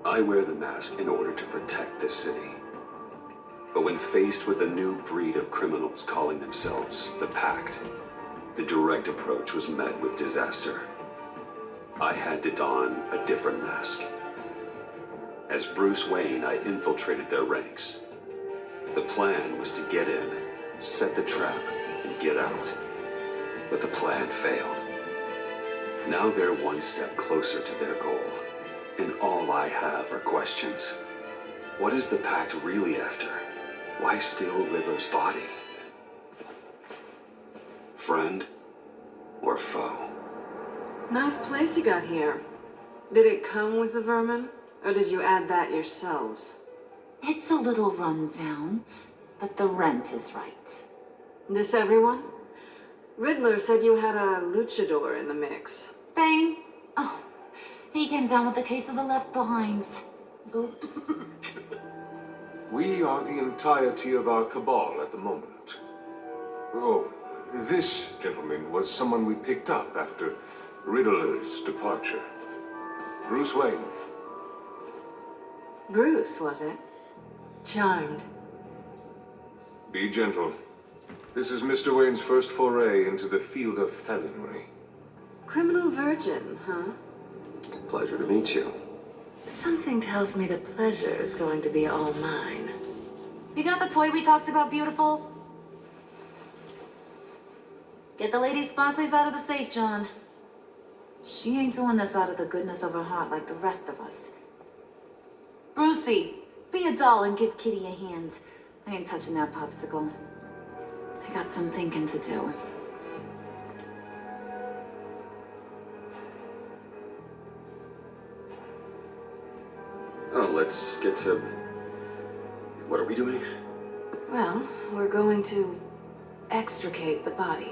I wear the mask in order to protect this city. But when faced with a new breed of criminals calling themselves the Pact, the direct approach was met with disaster. I had to don a different mask. As Bruce Wayne, I infiltrated their ranks. The plan was to get in, set the trap, and get out. But the plan failed. Now they're one step closer to their goal, and all I have are questions. What is the Pact really after? Why steal Riddler's body? Friend or foe? Nice place you got here. Did it come with the vermin, or did you add that yourselves? It's a little rundown, but the rent is right. This everyone? Riddler said you had a luchador in the mix. Bane? Oh, he came down with a case of the left behinds. Oops. We are the entirety of our cabal at the moment. Oh, this gentleman was someone we picked up after Riddler's departure. Bruce Wayne. Bruce, was it? Charmed. Be gentle. This is Mr. Wayne's first foray into the field of felonry. Criminal virgin, huh? Pleasure to meet you. Something tells me the pleasure is going to be all mine. You got the toy we talked about, beautiful? Get the lady sparklies out of the safe, John. She ain't doing this out of the goodness of her heart like the rest of us. Brucey, be a doll and give Kitty a hand. I ain't touching that popsicle. I got some thinking to do. Oh, let's get to... What are we doing? Well, we're going to extricate the body.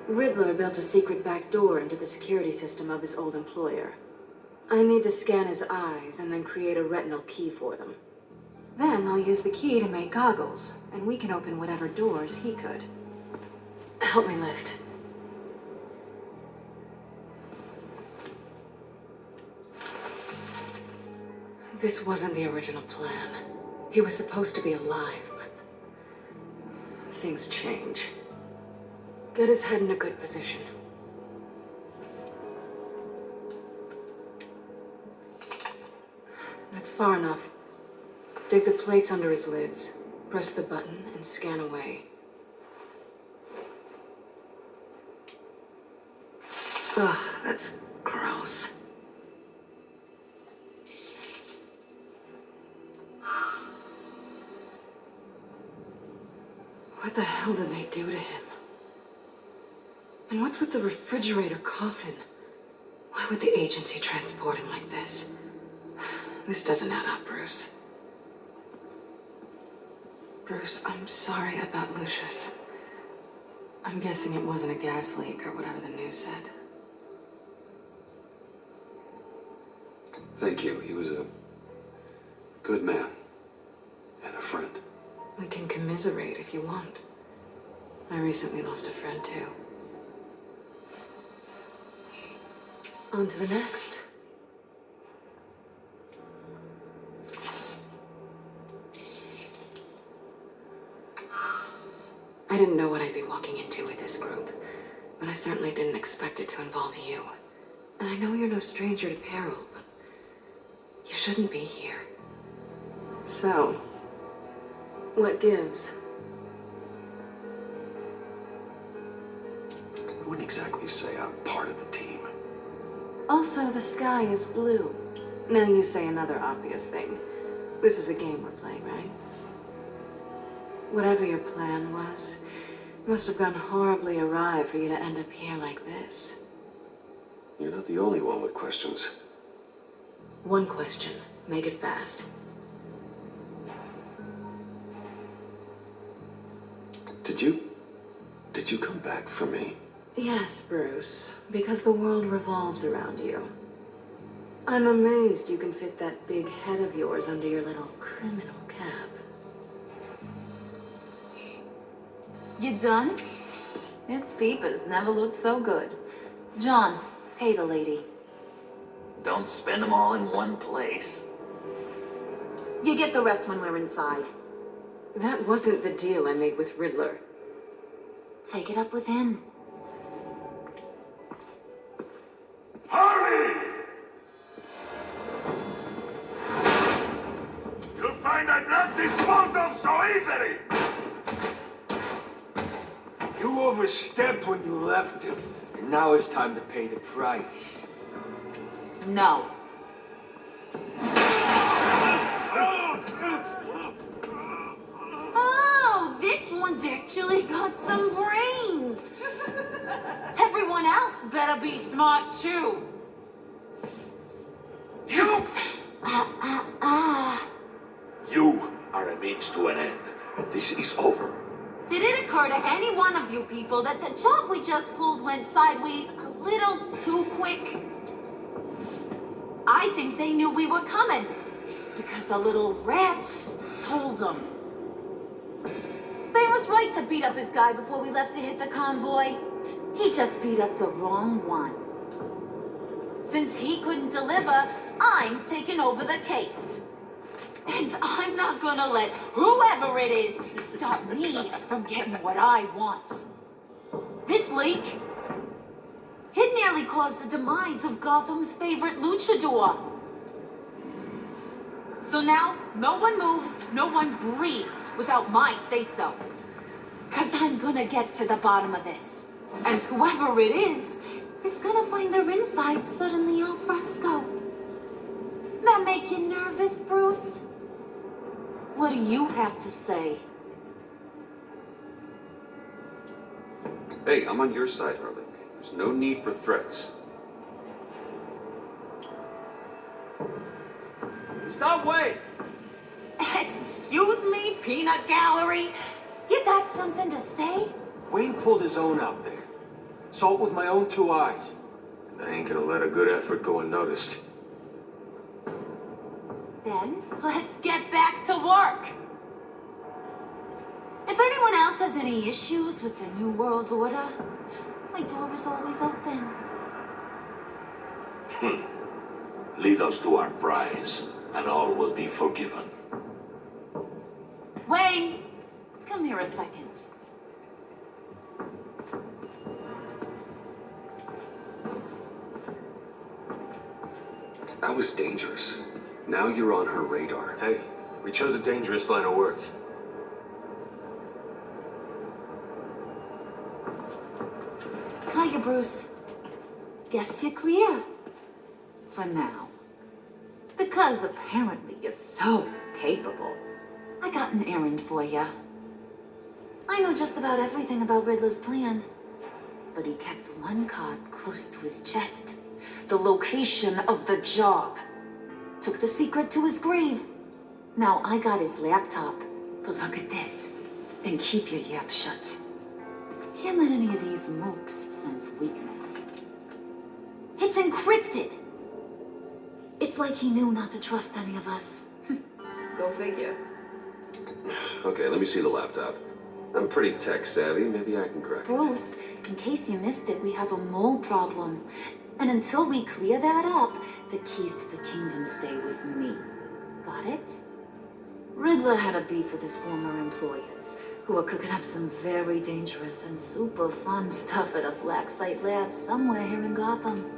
Riddler built a secret back door into the security system of his old employer. I need to scan his eyes and then create a retinal key for them. Then I'll use the key to make goggles, and we can open whatever doors he could. Help me lift. This wasn't the original plan. He was supposed to be alive, but things change. Get his head in a good position. That's far enough. Dig the plates under his lids, press the button, and scan away. Ugh, that's gross. What the hell did they do to him? And what's with the refrigerator coffin? Why would the agency transport him like this? This doesn't add up, Bruce. Bruce, I'm sorry about Lucius. I'm guessing it wasn't a gas leak or whatever the news said. Thank you. He was a good man and a friend. We can commiserate if you want. I recently lost a friend, too. On to the next. I didn't know what I'd be walking into with this group, but I certainly didn't expect it to involve you. And I know you're no stranger to peril, but you shouldn't be here. So, what gives? I wouldn't exactly say I'm part of the team. Also, the sky is blue. Now you say another obvious thing. This is the game we're playing, right? Whatever your plan was, it must have gone horribly awry for you to end up here like this. You're not the only one with questions. One question. Make it fast. Did you come back for me? Yes, Bruce, because the world revolves around you. I'm amazed you can fit that big head of yours under your little criminal cap. You done? His peepers never looked so good. John, pay the lady. Don't spend them all in one place. You get the rest when we're inside. That wasn't the deal I made with Riddler. Take it up with him. Harley! You'll find I'm not disposed of so easily! You overstepped when you left him, and now it's time to pay the price. No. Oh, this one's actually got some brains. Everyone else better be smart too. You! You are a means to an end, and this is over. Did it occur to any one of you people that the job we just pulled went sideways a little too quick? I think they knew we were coming because a little rat told them. They was right to beat up his guy before we left to hit the convoy. He just beat up the wrong one. Since he couldn't deliver, I'm taking over the case. And I'm not gonna let whoever it is stop me from getting what I want. This leak, it nearly caused the demise of Gotham's favorite luchador. So now, no one moves, no one breathes without my say-so. Cause I'm gonna get to the bottom of this. And whoever it is gonna find their insides suddenly al fresco. That make you nervous, Bruce? What do you have to say? Hey, I'm on your side, Harley. There's no need for threats. Stop, wait! Excuse me, peanut gallery? You got something to say? Wayne pulled his own out there. Saw it with my own two eyes. And I ain't gonna let a good effort go unnoticed. Then let's get back to work. If anyone else has any issues with the New World Order, my door is always open. Lead us to our prize, and all will be forgiven. Wayne, come here a second. That was dangerous. Now you're on her radar. Hey, we chose a dangerous line of work. Hiya, Bruce. Guess you're clear. For now. Because apparently you're so capable. I got an errand for you. I know just about everything about Riddler's plan. But he kept one card close to his chest. The location of the job. Took the secret to his grave. Now I got his laptop. But look at this. And keep your yap shut. Can't let any of these mooks sense weakness. It's encrypted. It's like he knew not to trust any of us. Go figure. Okay, let me see the laptop. I'm pretty tech savvy. Maybe I can crack it. Bruce, in case you missed it, we have a mole problem. And until we clear that up, the keys to the kingdom stay with me. Got it? Riddler had a beef with his former employers, who were cooking up some very dangerous and super fun stuff at a black site lab somewhere here in Gotham.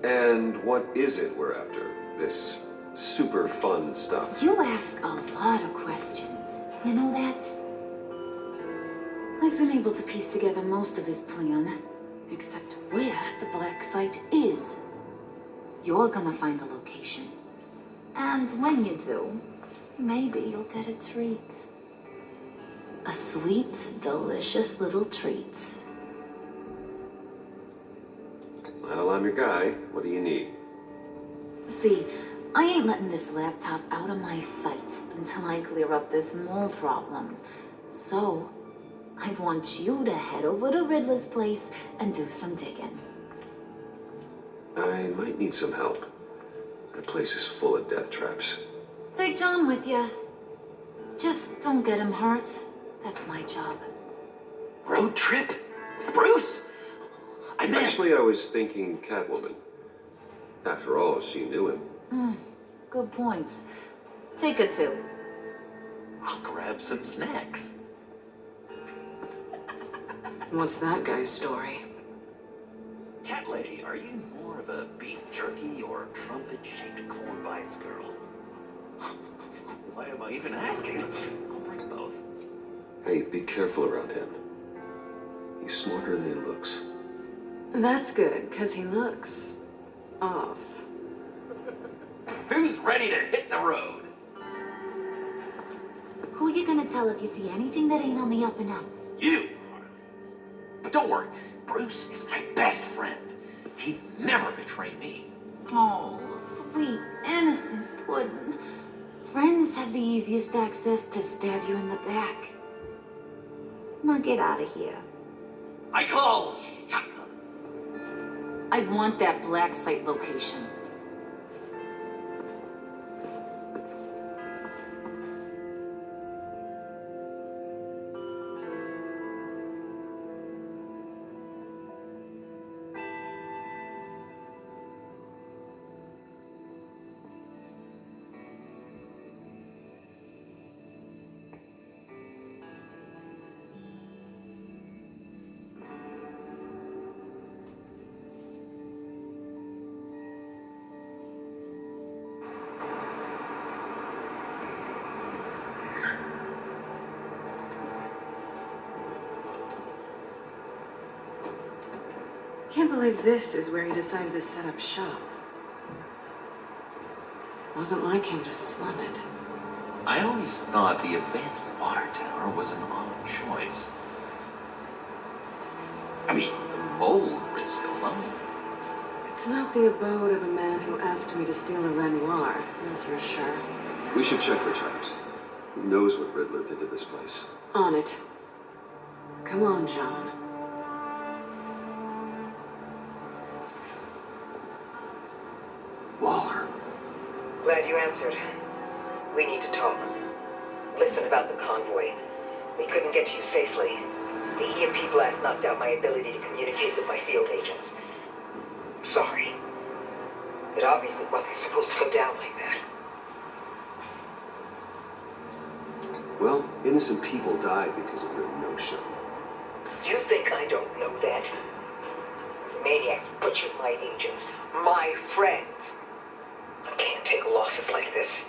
And what is it we're after? This super fun stuff? You ask a lot of questions. You know that? I've been able to piece together most of his plan, except where the black site is. You're gonna find the location. And when you do, maybe you'll get a treat. A sweet, delicious little treat. Well, I'm your guy. What do you need? See, I ain't letting this laptop out of my sight until I clear up this mole problem. So, I want you to head over to Riddler's place and do some digging. I might need some help. That place is full of death traps. Take John with you. Just don't get him hurt. That's my job. Road trip? With Bruce? I meant... Actually, I was thinking Catwoman. After all, she knew him. Good points. Take a two. I'll grab some snacks. What's that guy's story? Cat lady, are you more of a beef jerky or trumpet-shaped corn bites girl? Why am I even asking? I'll bring both. Hey, be careful around him. He's smarter than he looks. That's good, because he looks off. Who's ready to hit the road? Who you gonna tell if you see anything that ain't on the up and up? You are. But don't worry, Bruce is my best friend. He'd never betray me. Oh, sweet, innocent puddin'. Friends have the easiest access to stab you in the back. Now get out of here. I call shotgun. I want that black site location. Can't believe this is where he decided to set up shop. Wasn't like him to slum it. I always thought the abandoned water tower was an odd choice. I mean, the mold risk alone. It's not the abode of a man who asked me to steal a Renoir, that's for sure. We should check for traps. Who knows what Riddler did to this place? On it. Come on, John. Waller. Glad you answered. We need to talk. Listen about the convoy. We couldn't get to you safely. The EMP blast knocked out my ability to communicate with my field agents. Sorry. It obviously wasn't supposed to go down like that. Well, innocent people died because of your no-show. You think I don't know that? These maniacs butchered my agents, my friends. I can't take losses like this.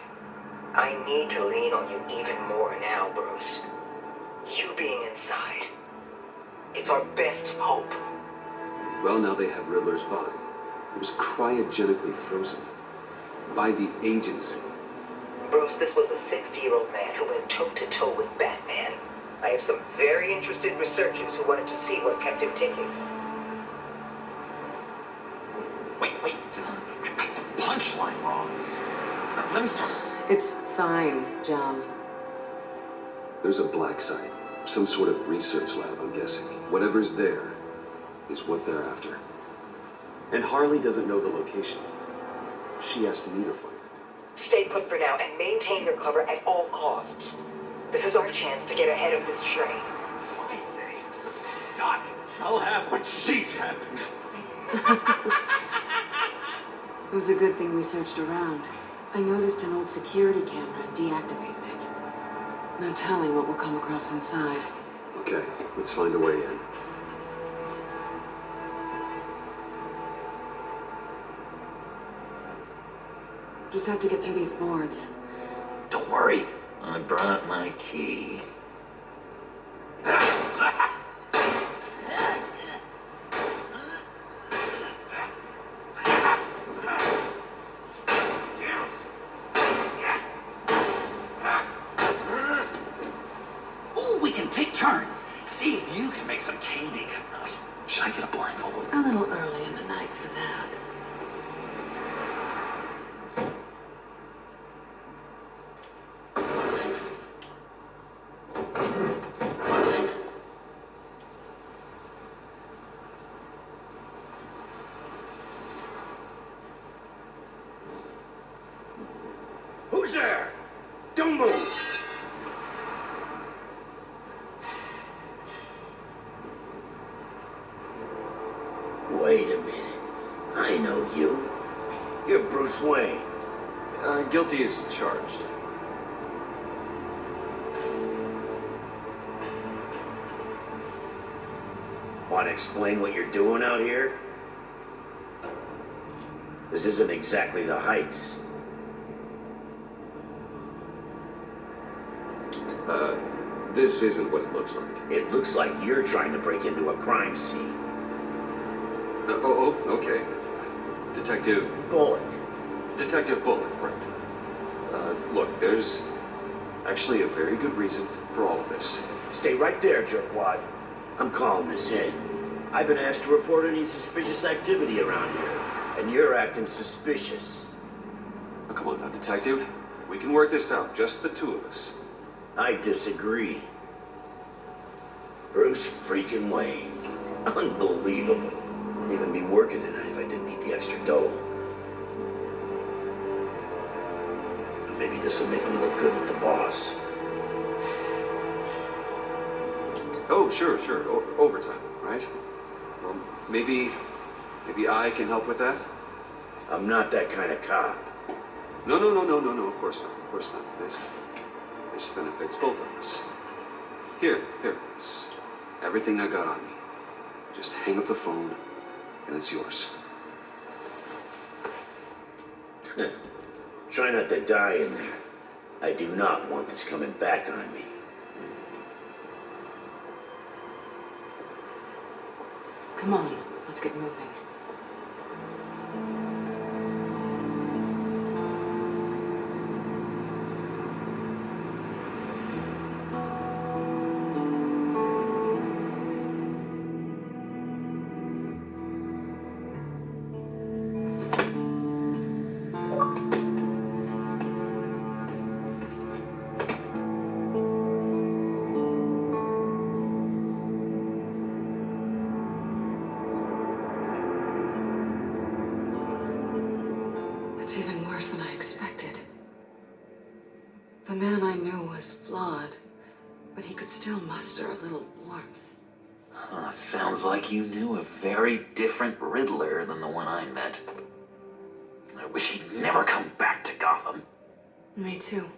I need to lean on you even more now, Bruce. You being inside. It's our best hope. Well, now they have Riddler's body. It was cryogenically frozen. By the agency. Bruce, this was a 60-year-old man who went toe-to-toe with Batman. I have some very interested researchers who wanted to see what kept him ticking. Wait. I got the punchline wrong. Let me start. It's fine, John. There's a black site. Some sort of research lab, I'm guessing. Whatever's there is what they're after. And Harley doesn't know the location. She asked me to find it. Stay put for now and maintain your cover at all costs. This is our chance to get ahead of this train. So I say, Doc, I'll have what she's having. It was a good thing we searched around. I noticed an old security camera and deactivated it. No telling what we'll come across inside. Okay, let's find a way in. Just have to get through these boards. Don't worry, I brought my key. Ooh, we can take turns. See if you can make some candy come out. Should I get a blindfold? A little early in the night for that. Who's there? Don't move! Wait a minute. I know you. You're Bruce Wayne. Guilty as charged. Want to explain what you're doing out here? This isn't exactly the Heights. This isn't what it looks like. It looks like you're trying to break into a crime scene. Okay. Detective Bullock. right. Look, there's actually a very good reason for all of this. Stay right there, jerkwad. I'm calling this in. I've been asked to report any suspicious activity around here, and you're acting suspicious. Now, come on now, detective. We can work this out, just the two of us. I disagree. Bruce freaking Wayne. Unbelievable. Wouldn't even be working tonight if I didn't need the extra dough. But maybe this will make me look good with the boss. Oh, sure. Overtime, right? Well, maybe I can help with that? I'm not that kind of cop. No, of course not. This benefits both of us. Here, it's everything I got on me. Just hang up the phone, and it's yours. Try not to die in there. I do not want this coming back on me. Come on, let's get moving. It's even worse than I expected. The man I knew was flawed, but he could still muster a little warmth. Sounds like you knew a very different Riddler than the one I met. I wish he'd never come back to Gotham. Me too.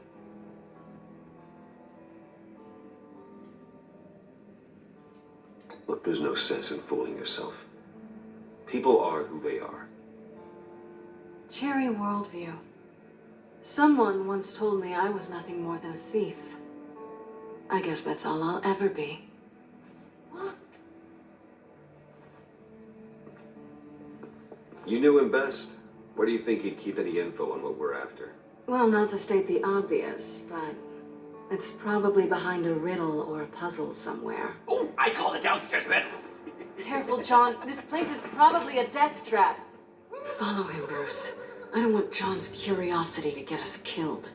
Look, there's no sense in fooling yourself. People are who they are. Cherry worldview. Someone once told me I was nothing more than a thief. I guess that's all I'll ever be. You knew him best. Where do you think he'd keep any info on what we're after? Well, not to state the obvious, but it's probably behind a riddle or a puzzle somewhere. Oh, I call the downstairs bedroom. Careful, John. This place is probably a death trap. Follow him, Bruce. I don't want John's curiosity to get us killed.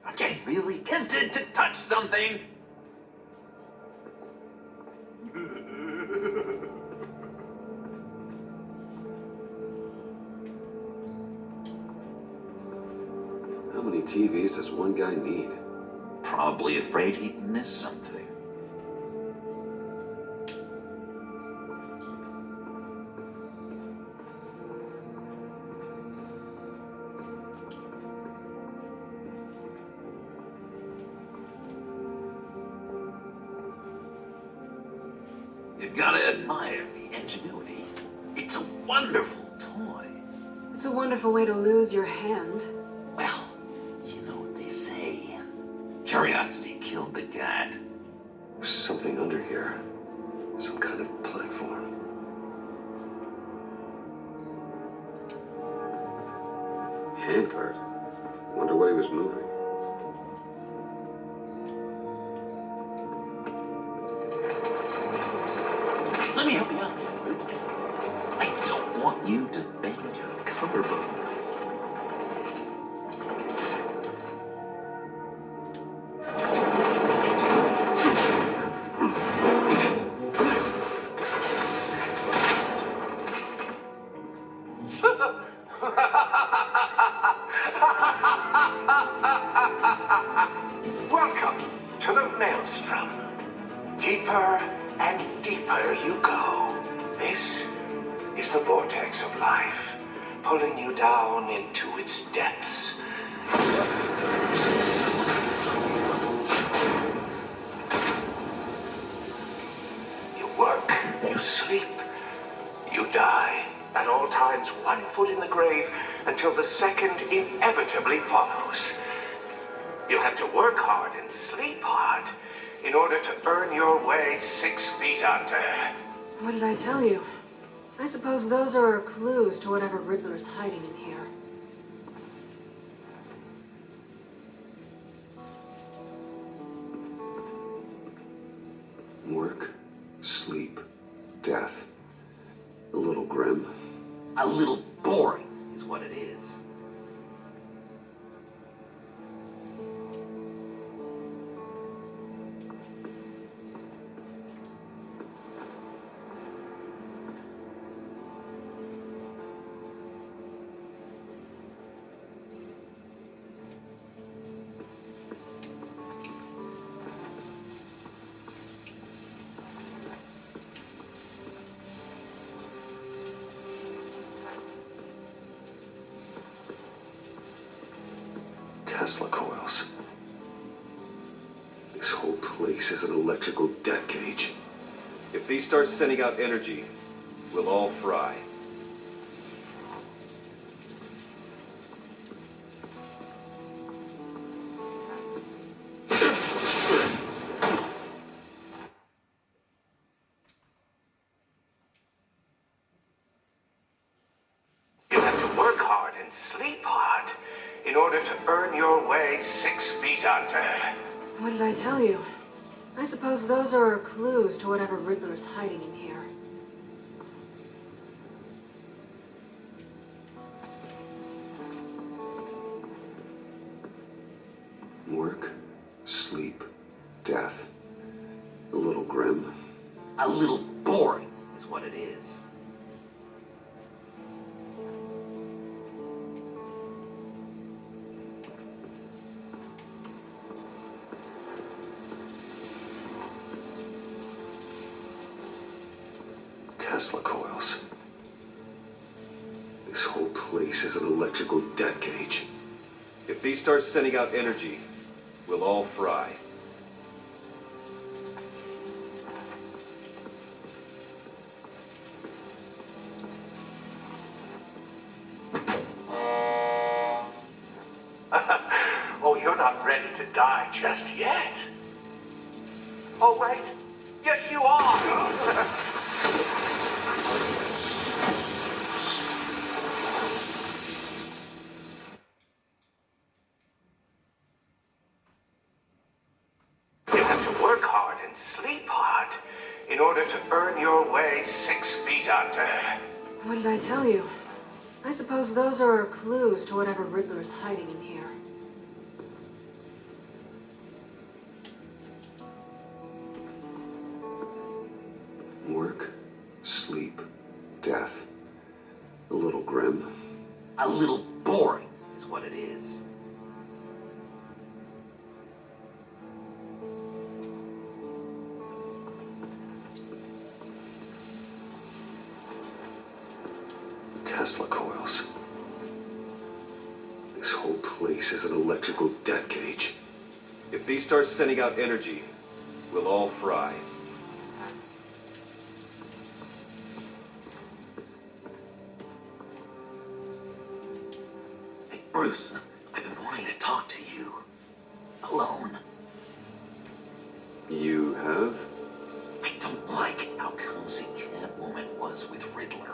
I'm getting really tempted to touch something. How many TVs does one guy need? Probably afraid he'd miss something. You gotta admire the ingenuity. It's a wonderful toy. It's a wonderful way to lose your hand. Well, you know what they say. Curiosity killed the cat. There's something under here. Some kind of platform. Handcart. Wonder what he was moving. Let me help you out, Bruce. I don't want you to bend your collarbone. Welcome to the Maelstrom. Deeper and deeper you go, This is the vortex of life, pulling you down into its depths. You work, you sleep, you die. At all times, 1 foot in the grave until the second inevitably follows. You'll have to work hard and sleep hard in order to earn your way 6 feet under. What did I tell you? I suppose those are clues to whatever Riddler's hiding in here. Work, sleep, death. A little grim. A little boring is what it is. Tesla coils. This whole place is an electrical death cage. If these start sending out energy, we'll all fry. You have to work hard and sleep hard in order to earn your way 6 feet under. What did I tell you? I suppose those are clues to whatever Riddler's hiding in here. Work, sleep, death. A little grim. A little boring is what it is. Tesla coils. This whole place is an electrical death cage. If these start sending out energy, we'll all fry. Oh, you're not ready to die just yet. Oh, wait. Yes, you are. You have to work hard and sleep hard in order to earn your way 6 feet under. What did I tell you? I suppose those are clues to whatever Riddler's hiding in here. Work, sleep, death. A little grim. A little boring is what it is. Tesla coils. This whole place is an electrical death cage. If these start sending out energy, we'll all fry. Hey, Bruce, I've been wanting to talk to you. Alone. You have? I don't like how cozy Catwoman was with Riddler.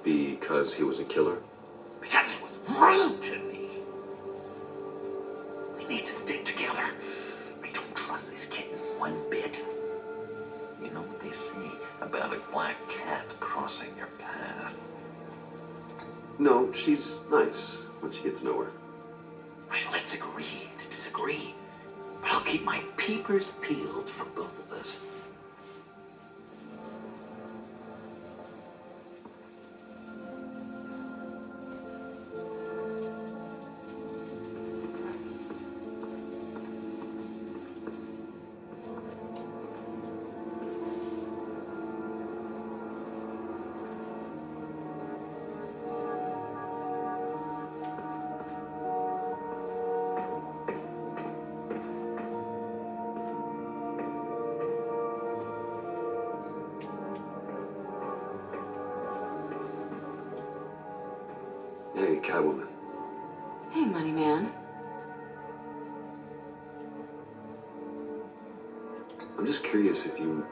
Because he was a killer? Because he was rude to me. We need to stick together. I don't trust this kitten one bit. You know what they say about a black cat crossing your path? No, she's nice once you get to know her. Right, let's agree to disagree. But I'll keep my peepers peeled for both of us. Catwoman. Hey, money man. I'm just curious if you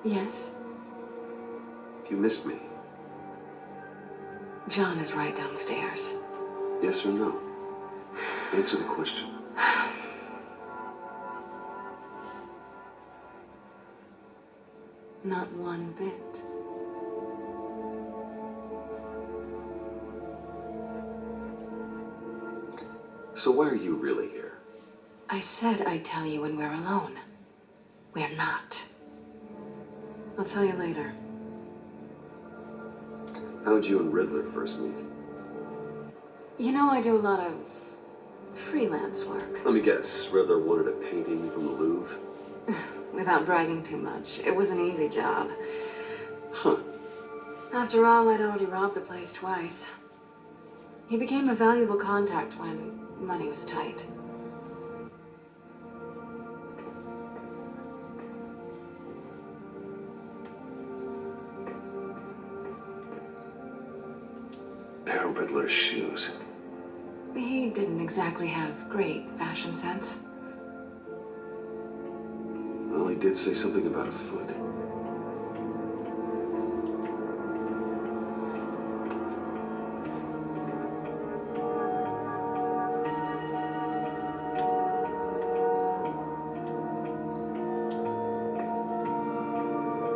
Yes? missed me. John is right downstairs. Yes or no? Answer the question. Not one bit. So why are you really here? I said I'd tell you when we're alone. We're not. I'll tell you later. How'd you and Riddler first meet? You know, I do a lot of freelance work. Let me guess, Riddler wanted a painting from the Louvre? Without bragging too much, it was an easy job. Huh. After all, I'd already robbed the place twice. He became a valuable contact when money was tight. Pair of Riddler's shoes. He didn't exactly have great fashion sense. Well, he did say something about a foot.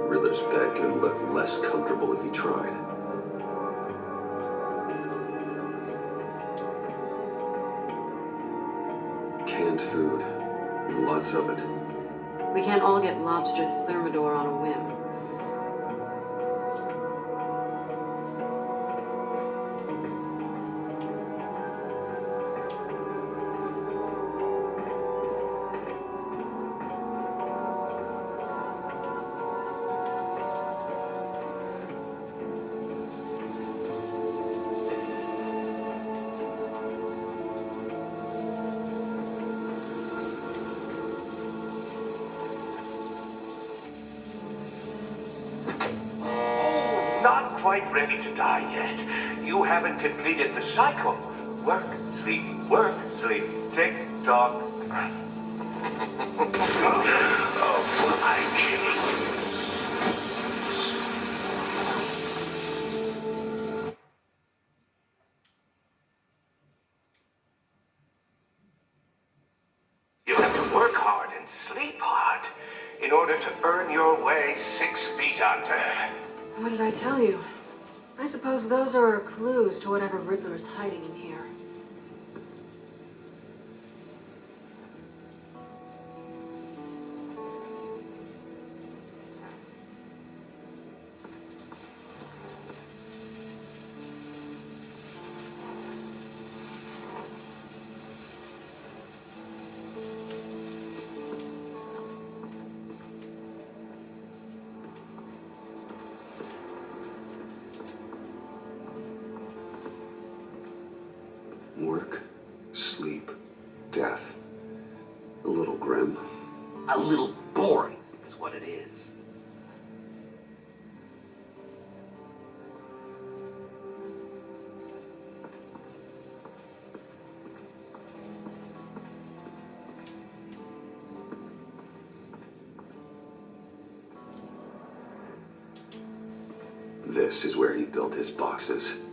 Riddler's bed could look less comfortable if he tried. Canned food. Lots of it. We can't all get lobster thermidor on a whim. Not quite ready to die yet. You haven't completed the cycle. Work, sleep, work, sleep. Tick tock. Oh, my you have to work hard and sleep hard in order to earn your way 6 feet under. What did I tell you? I suppose those are clues to whatever Riddler is hiding in here. Work, sleep, death. A little grim. A little boring is what it is. This is where he built his boxes.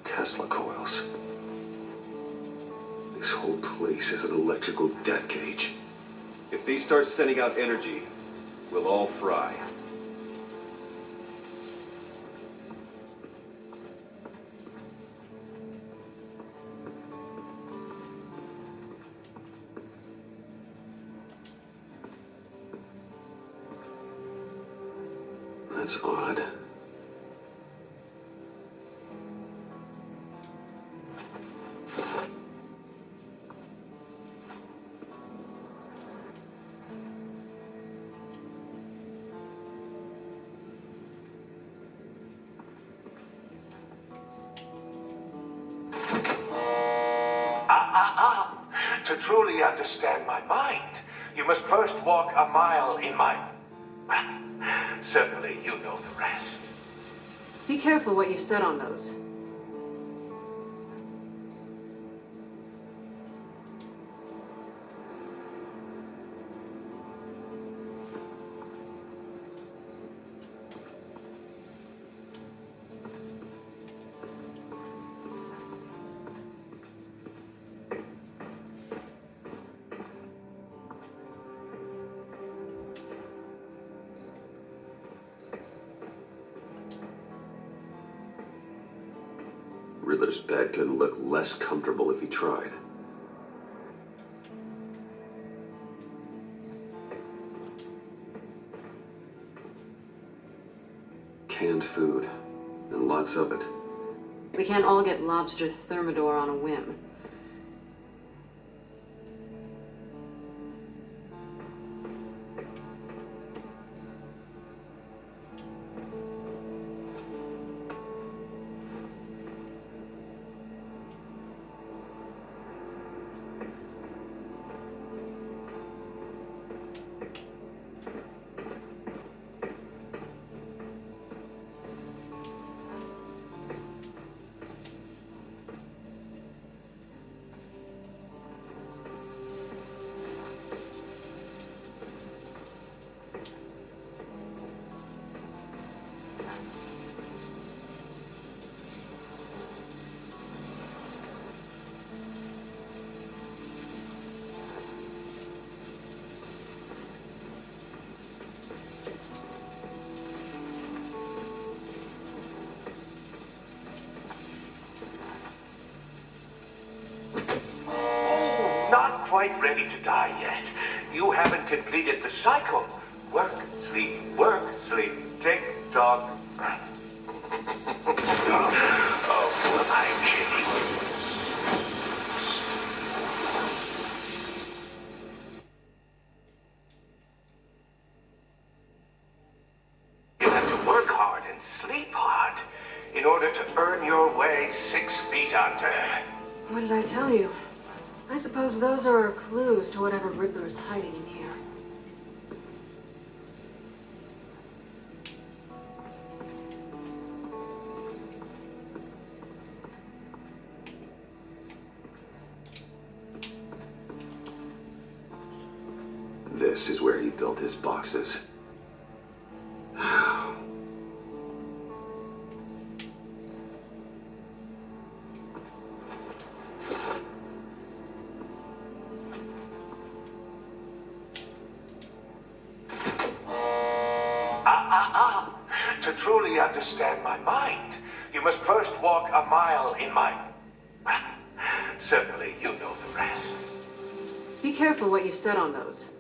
Tesla coils. This whole place is an electrical death cage. If these start sending out energy, we'll all fry. That's odd. To truly understand my mind, you must first walk a mile in my... Well, certainly you know the rest. Be careful what you said on those. Riddler's bed couldn't look less comfortable if he tried. Canned food, and lots of it. We can't all get lobster thermidor on a whim. Not quite ready to die yet. You haven't completed the cycle. Work, sleep, tick tock. Oh, who am I kidding? You have to work hard and sleep hard in order to earn your way 6 feet under. What did I tell you? I suppose those are our clues to whatever Riddler is hiding in here. This is where he built his boxes. To truly understand my mind, you must first walk a mile in my... Well, certainly you know the rest. Be careful what you said on those.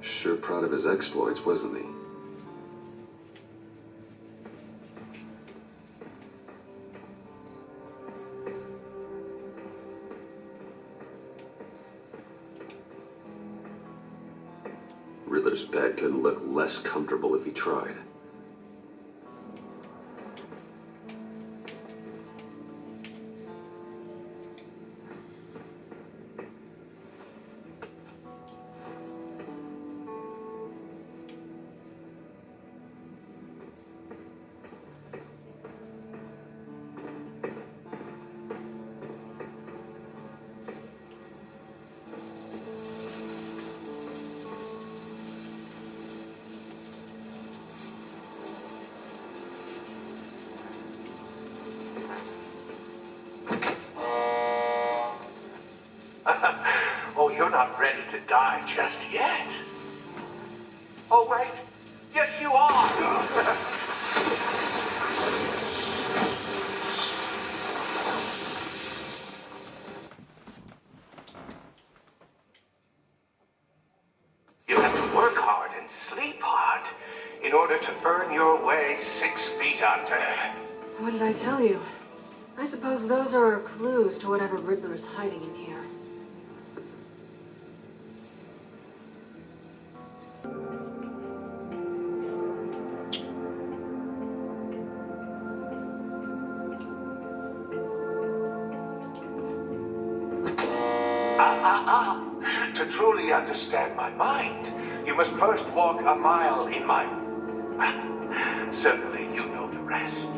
Sure proud of his exploits, wasn't he? Riddler's bed couldn't look less comfortable if he tried. not ready to die just yet. Oh, wait. Yes, you are. You have to work hard and sleep hard in order to earn your way 6 feet under. What did I tell you? I suppose those are clues to whatever Riddler's hiding in here. To truly understand my mind, you must first walk a mile in my... Certainly, you know the rest.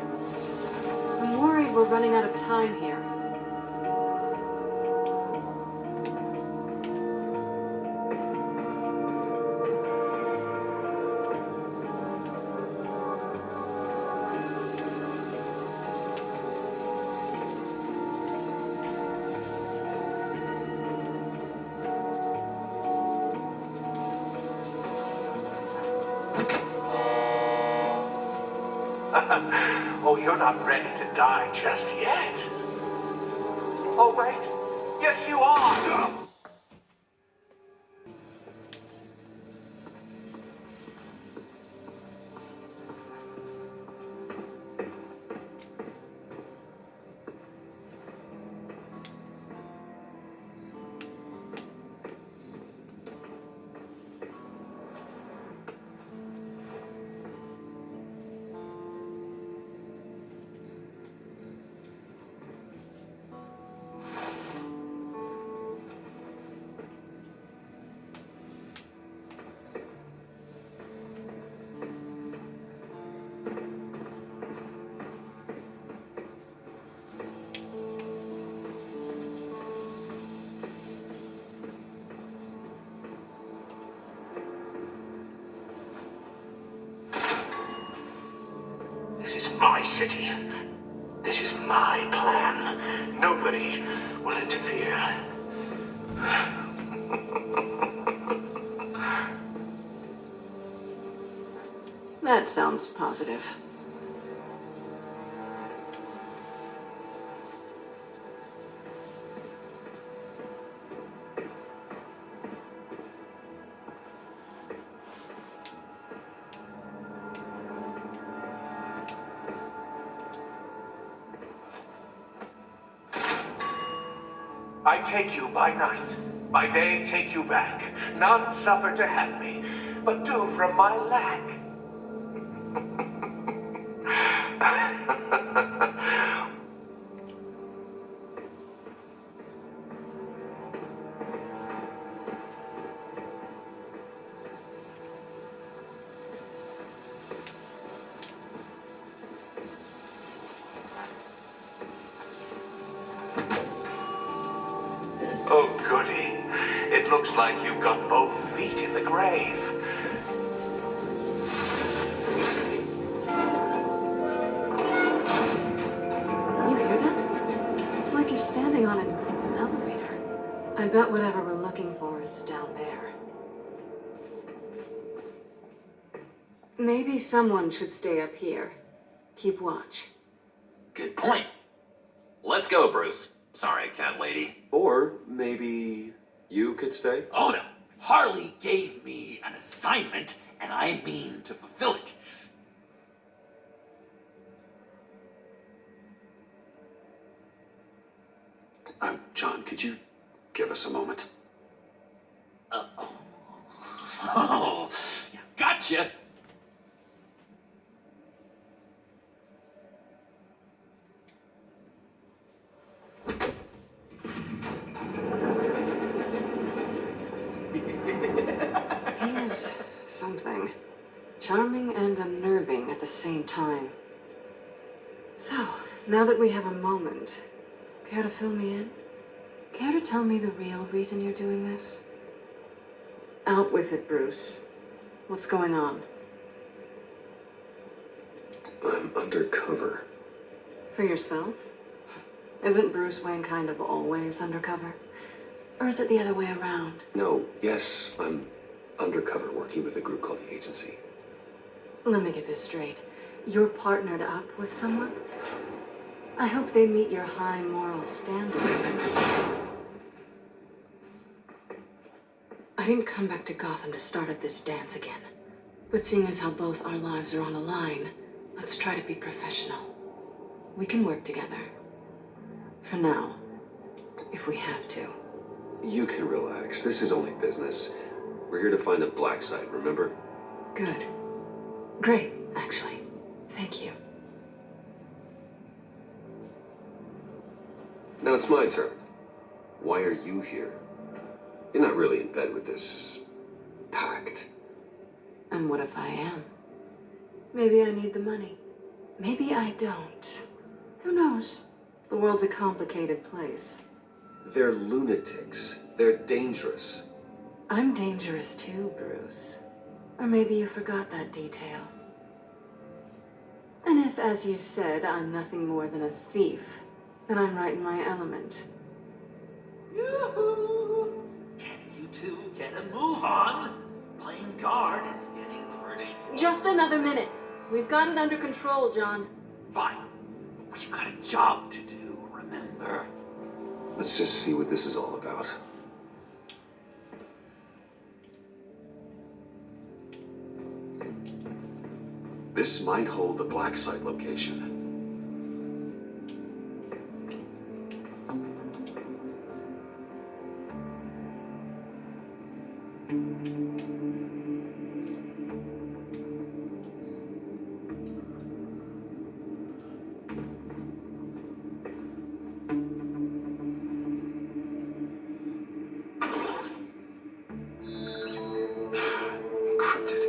I'm worried we're running out of time here. Oh, you're not ready to die just yet. Oh, wait. Yes, you are. This is my city. This is my plan. Nobody will interfere. That sounds positive. I take you by night, by day take you back. None suffer to have me, but do from my lack. Oh, goody. It looks like you've got both feet in the grave. You hear that? It's like you're standing on an elevator. I bet whatever we're looking for is down there. Maybe someone should stay up here. Keep watch. Good point. Let's go, Bruce. Sorry, cat lady. Or maybe you could stay? Oh no, Harley gave me an assignment, and I mean to fulfill it. John, could you give us a moment? Oh, yeah, gotcha. He's something. Charming and unnerving at the same time. So, now that we have a moment, care to fill me in? Care to tell me the real reason you're doing this? Out with it, Bruce. What's going on? I'm undercover. For yourself? Isn't Bruce Wayne kind of always undercover? Or is it the other way around? No, yes, I'm undercover working with a group called the Agency. Let me get this straight. You're partnered up with someone? I hope they meet your high moral standards. I didn't come back to Gotham to start up this dance again. But seeing as how both our lives are on the line, let's try to be professional. We can work together. For now. If we have to. You can relax. This is only business. We're here to find the black site, remember? Good. Great, actually. Thank you. Now it's my turn. Why are you here? You're not really in bed with this pact. And what if I am? Maybe I need the money. Maybe I don't. Who knows? The world's a complicated place. They're lunatics. They're dangerous. I'm dangerous too, Bruce. Or maybe you forgot that detail. And if, as you said, I'm nothing more than a thief, then I'm right in my element. Yoo-hoo! Can you two get a move on? Playing guard is getting pretty boring. Just another minute. We've got it under control, John. Fine. We've got a job to do, remember? Let's just see what this is all about. This might hold the black site location. Encrypted.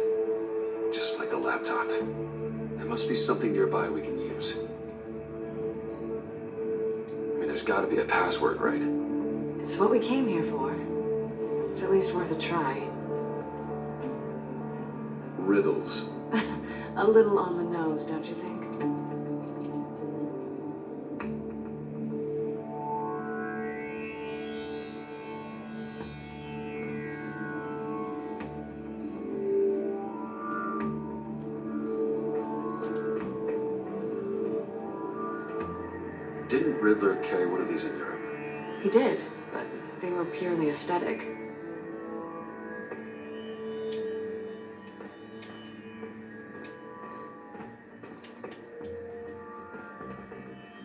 Just like the laptop. There must be something nearby we can use. I mean, there's gotta be a password, right? It's what we came here for. It's at least worth a try. Riddles. A little on the nose, don't you think? Didn't Riddler carry one of these in Europe? He did, but they were purely aesthetic.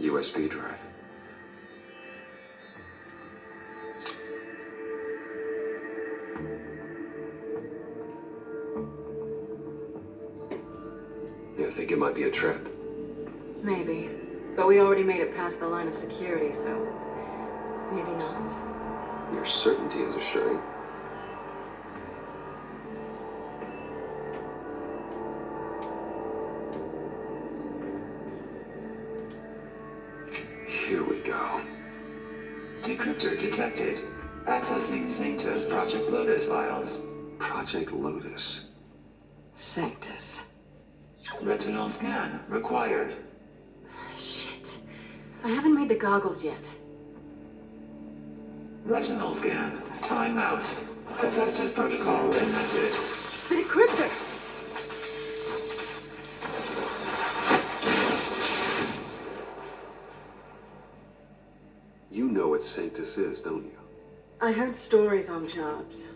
USB drive. You think it might be a trap? Maybe. But we already made it past the line of security, so maybe not. Your certainty is assuring. Here we go. Decryptor detected. Accessing Sanctus Project Lotus files. Project Lotus. Sanctus. Retinal scan required. Shit. I haven't made the goggles yet. Retinal scan. Timeout. Hephaestus protocol enacted. The decryptor! You know what Sanctus is, don't you? I heard stories on jobs.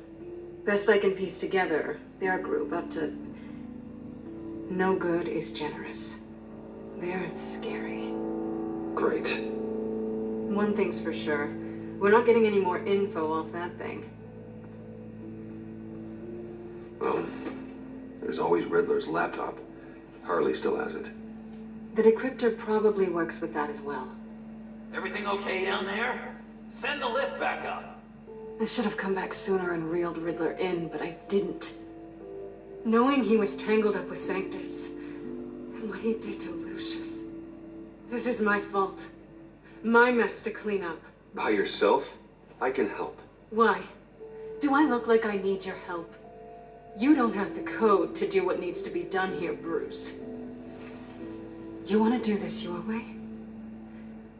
Best I can piece together, their group up to... No good is generous. They're scary. Great. One thing's for sure. We're not getting any more info off that thing. Well, there's always Riddler's laptop. Harley still has it. The decryptor probably works with that as well. Everything okay down there? Send the lift back up. I should have come back sooner and reeled Riddler in, but I didn't. Knowing he was tangled up with Sanctus, and what he did to Lucius. This is my fault. My mess to clean up. By yourself? I can help. Why? Do I look like I need your help? You don't have the code to do what needs to be done here, Bruce. You want to do this your way?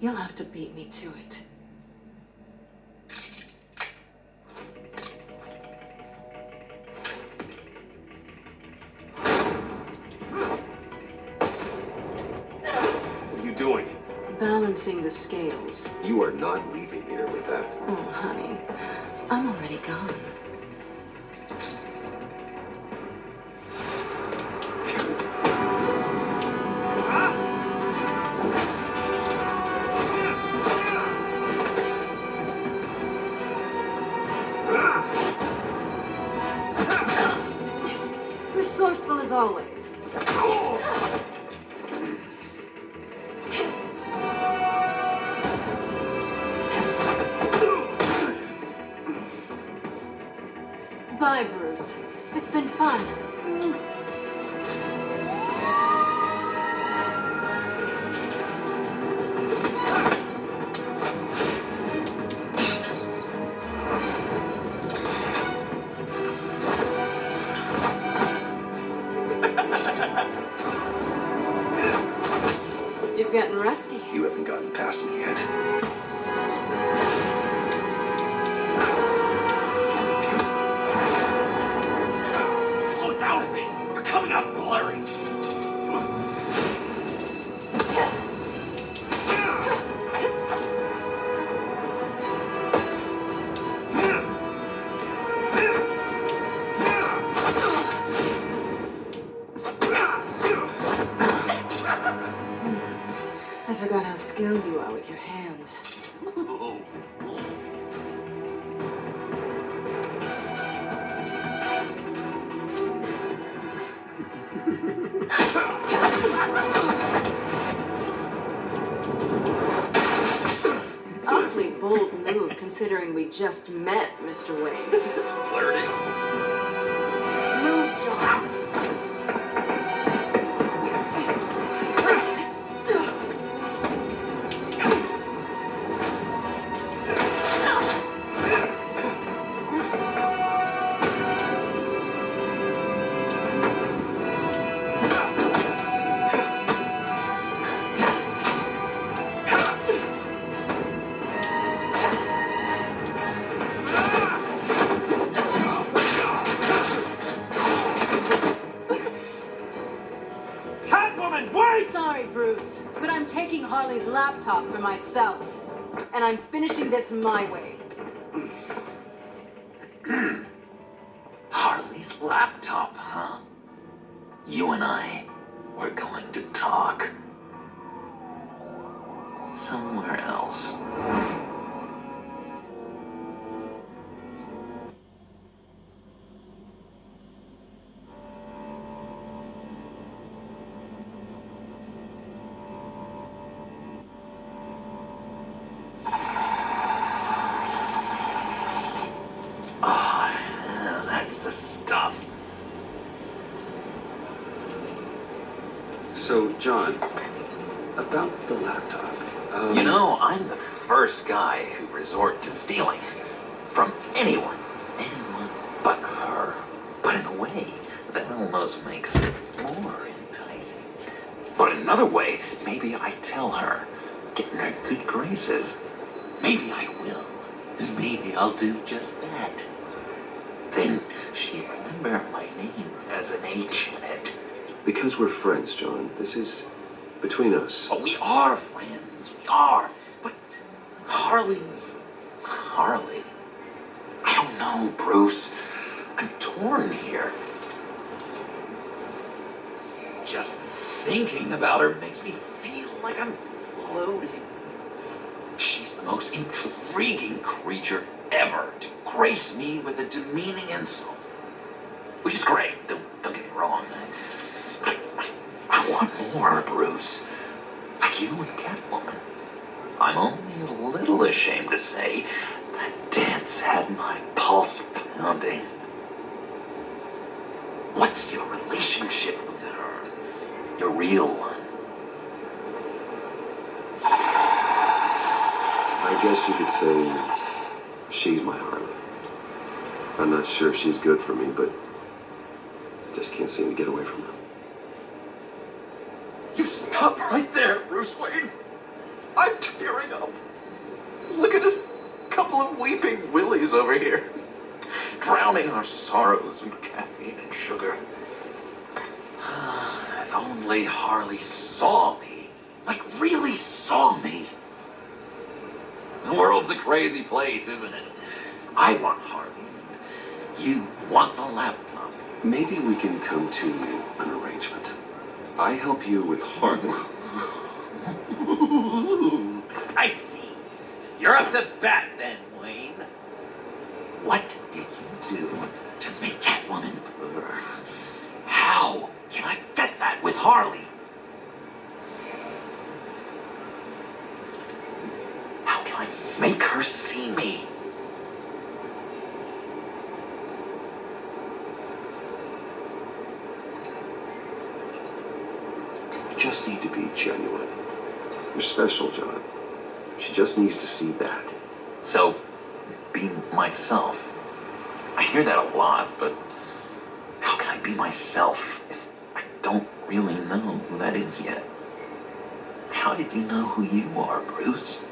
You'll have to beat me to it. balancing the scales. You are not leaving here with that. Oh, honey, I'm already gone. Resourceful as always. Bye, Bruce. It's been fun. You've gotten rusty. You haven't gotten past me yet. Slow down a bit. You're coming out blurry. I forgot how skilled you are with your hands. Awfully bold move considering we just met, Mr. Wayne. This is flirting. Move, John. Catwoman, wait! Sorry, Bruce, but I'm taking Harley's laptop for myself. And I'm finishing this my way. Harley's laptop, huh? You and I, we're going to talk. Somewhere else. Oh, yeah, that's the stuff. So, John, about the laptop. You know, I'm the first guy who resort to stealing. From anyone. Anyone but her. But in a way, that almost makes it more enticing. But another way, maybe I tell her, get in her good graces. Maybe I will. Maybe I'll do just that. Then she'll remember my name as an H in it. Because we're friends, John. This is between us. Oh, we are friends. We are. But Harley's Harley. I don't know, Bruce. I'm torn here. Just thinking about her makes me feel like I'm floating. She's the most intriguing creature ever to grace me with a demeaning insult. Which is great, don't get me wrong. I want more, Bruce. Like you and Catwoman. I'm only a little ashamed to say that dance had my pulse pounding. What's your relationship with her? Your real one? I guess you could say she's my Harley. I'm not sure she's good for me, but I just can't seem to get away from her. You stop right there, Bruce Wayne. I'm tearing up. Look at us, couple of weeping willies over here. Drowning our sorrows in caffeine and sugar. If only Harley saw me. Like, really saw me. The world's a crazy place, isn't it? I want Harley, and you want the laptop. Maybe we can come to an arrangement. I help you with Harley. I see. You're up to bat then, Wayne. What did you do to make Catwoman purr? How can I get that with Harley? How can I make her see me? You just need to be genuine. You're special, John. She just needs to see that. So, be myself. I hear that a lot, but how can I be myself if I don't really know who that is yet? How did you know who you are, Bruce?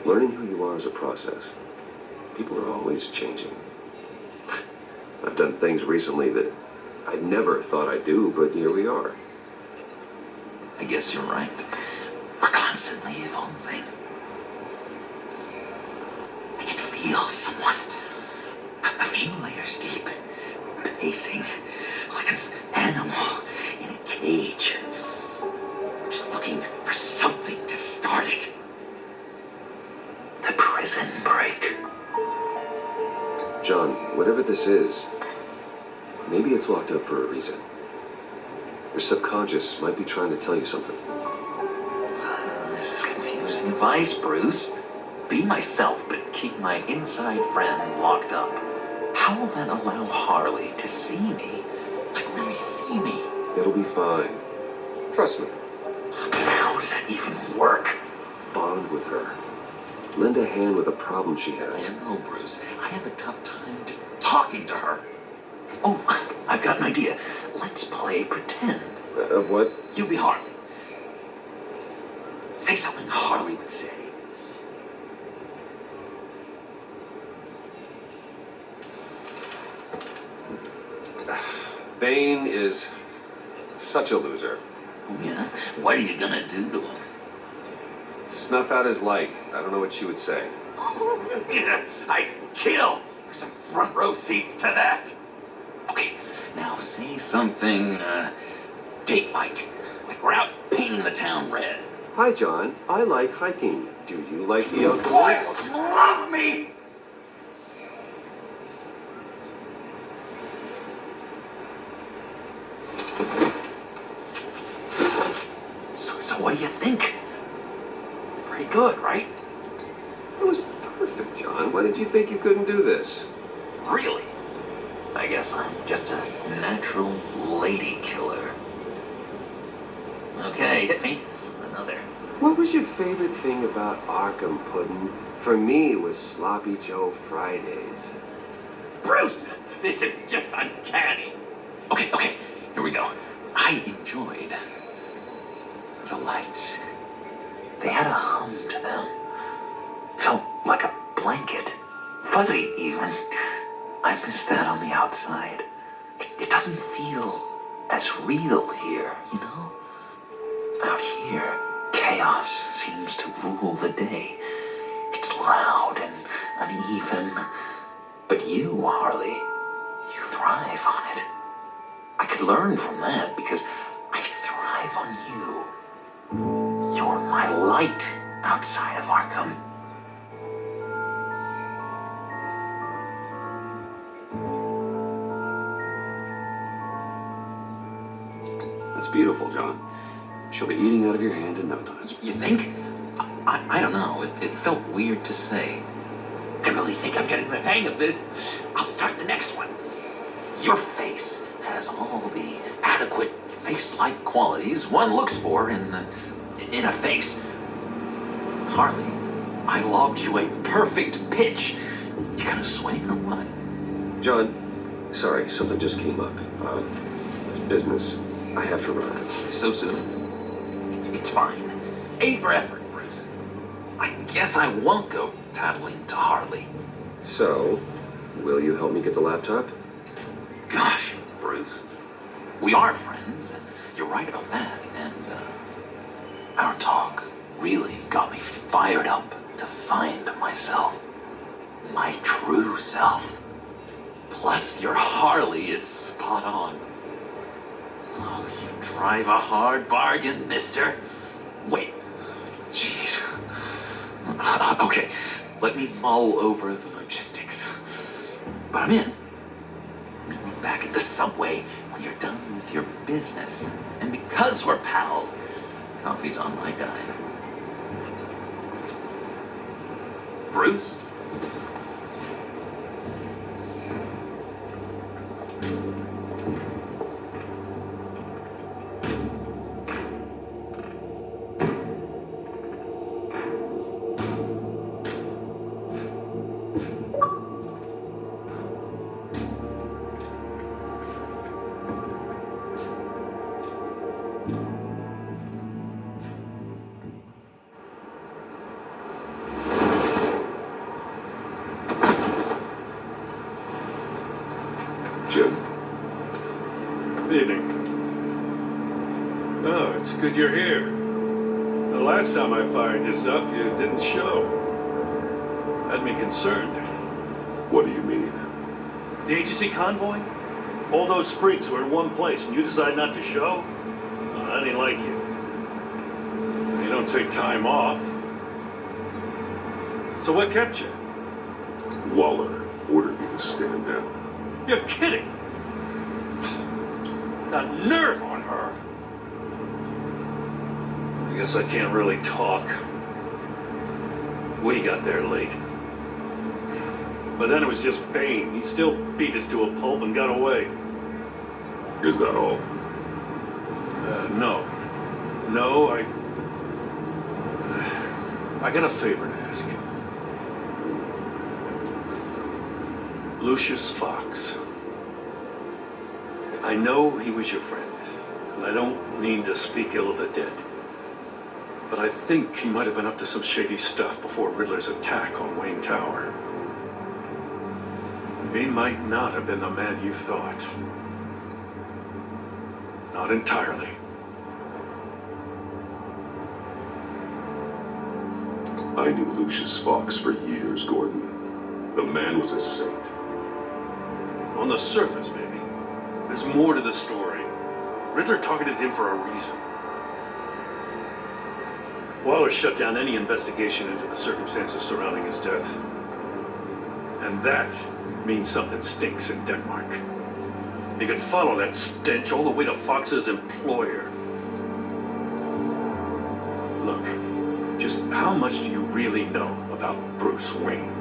Learning who you are is a process. People are always changing. I've done things recently that I never thought I'd do, but here we are. I guess you're right. We're constantly evolving. I can feel someone a few layers deep, pacing like an animal in a cage, just looking for something to start it. The prison break. John, whatever this is, maybe it's locked up for a reason. Your subconscious might be trying to tell you something. This is confusing advice, Bruce. Be myself, but keep my inside friend locked up. How will that allow Harley to see me? Like, really see me? It'll be fine. Trust me. But how does that even work? Bond with her. Lend a hand with a problem she I has. don't know, Bruce. I have a tough time just talking to her. Oh, I've got an idea. Let's play pretend. What? You be Harley. Say something Harley would say. Bane is such a loser. Oh, yeah? What are you gonna do to him? Snuff out his light. I don't know what she would say. I'd kill for some front row seats to that. Okay, now say something, date-like. Like we're out painting the town red. Hi, John. I like hiking. Do you like the outdoors? Boy, you love me! So what do you think? Pretty good, right? It was perfect, John. Why did you think you couldn't do this? Really? I guess I'm just a natural lady killer. Okay, hit me. Another. What was your favorite thing about Arkham Puddin'? For me, it was Sloppy Joe Fridays. Bruce! This is just uncanny. Okay, here we go. I enjoyed the lights. They had a hum to them. Felt like a blanket. Fuzzy, even. I miss that on the outside. It doesn't feel as real here, you know? Out here, chaos seems to rule the day. It's loud and uneven. But you, Harley, you thrive on it. I could learn from that because I thrive on you. You're my light outside of Arkham. That's beautiful, John. She'll be eating out of your hand in no time. You think? I don't know. It felt weird to say. I really think I'm getting the hang of this. I'll start the next one. Your face has all the adequate face-like qualities one looks for in a face. Harley, I lobbed you a perfect pitch. You gonna swing or what? John, sorry, something just came up. It's business. I have to run. So soon? It's fine. A for effort, Bruce. I guess I won't go tattling to Harley. So, will you help me get the laptop? Gosh, Bruce. We are friends, and you're right about that. And our talk really got me fired up to find myself. My true self. Plus, your Harley is spot on. Oh, you drive a hard bargain, mister. Wait. Jeez. Okay, let me mull over the logistics. But I'm in. Meet me back at the subway when you're done with your business. And because we're pals, coffee's on my dime. Bruce? Jim? Evening. Oh, it's good you're here. The last time I fired this up, you didn't show. Had me concerned. What do you mean? The agency convoy? All those freaks were in one place and you decide not to show? I didn't like you. You don't take time off. So what kept you? Waller ordered me to stand down. You're kidding! Got nerve on her! I guess I can't really talk. We got there late. But then it was just Bane. He still beat us to a pulp and got away. Is that all? No. No, I got a favor to ask. Lucius Fox. I know he was your friend, and I don't mean to speak ill of the dead. But I think he might have been up to some shady stuff before Riddler's attack on Wayne Tower. He might not have been the man you thought. Not entirely. I knew Lucius Fox for years, Gordon. The man was a saint. On the surface, maybe. There's more to the story. Riddler targeted him for a reason. Waller shut down any investigation into the circumstances surrounding his death. And that means something stinks in Denmark. You could follow that stench all the way to Fox's employer. Look, just how much do you really know about Bruce Wayne?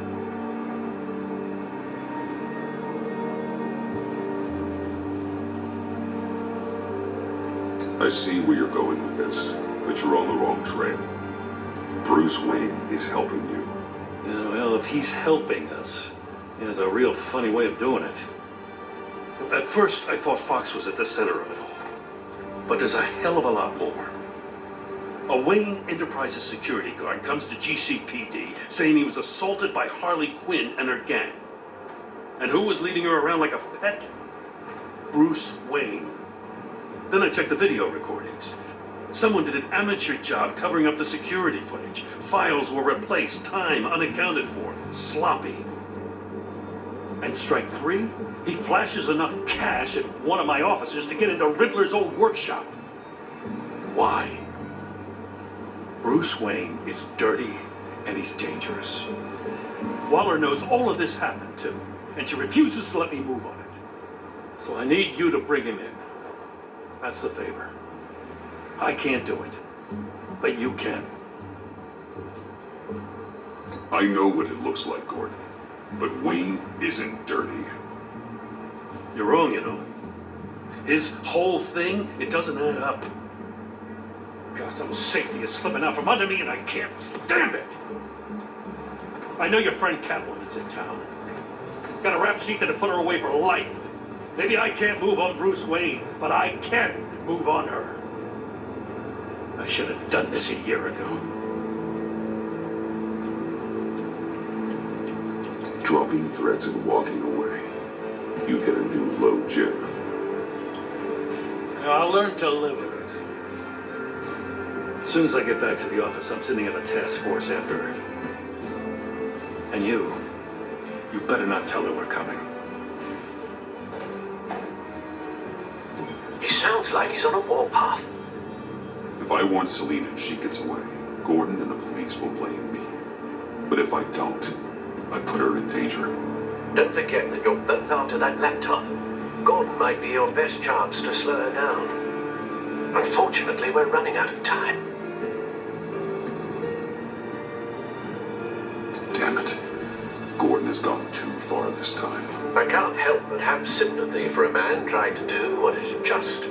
I see where you're going with this, but you're on the wrong trail. Bruce Wayne is helping you. Yeah, well, if he's helping us, he has a real funny way of doing it. At first, I thought Fox was at the center of it all. But there's a hell of a lot more. A Wayne Enterprises security guard comes to GCPD saying he was assaulted by Harley Quinn and her gang. And who was leading her around like a pet? Bruce Wayne. Then I checked the video recordings. Someone did an amateur job covering up the security footage. Files were replaced, time unaccounted for, sloppy. And strike three, he flashes enough cash at one of my officers to get into Riddler's old workshop. Why? Bruce Wayne is dirty and he's dangerous. Waller knows all of this happened too, and she refuses to let me move on it. So I need you to bring him in. That's the favor. I can't do it, but you can. I know what it looks like, Gordon, but Wayne isn't dirty. You're wrong, you know. His whole thing, it doesn't add up. Gotham safety is slipping out from under me and I can't stand it. I know your friend Catwoman's in town. Got a rap sheet that'll put her away for life. Maybe I can't move on Bruce Wayne, but I can move on her. I should have done this a year ago. Dropping threats and walking away. You've hit a new low, Jim. I'll learn to live with it. As soon as I get back to the office, I'm sending out a task force after her. And you better not tell her we're coming. He sounds like he's on a warpath. If I warn Selene and she gets away, Gordon and the police will blame me. But if I don't, I put her in danger. Don't forget that you're both after that laptop. Gordon might be your best chance to slow her down. Unfortunately, we're running out of time. Damn it. Gordon has gone too far this time. I can't help but have sympathy for a man trying to do what is just.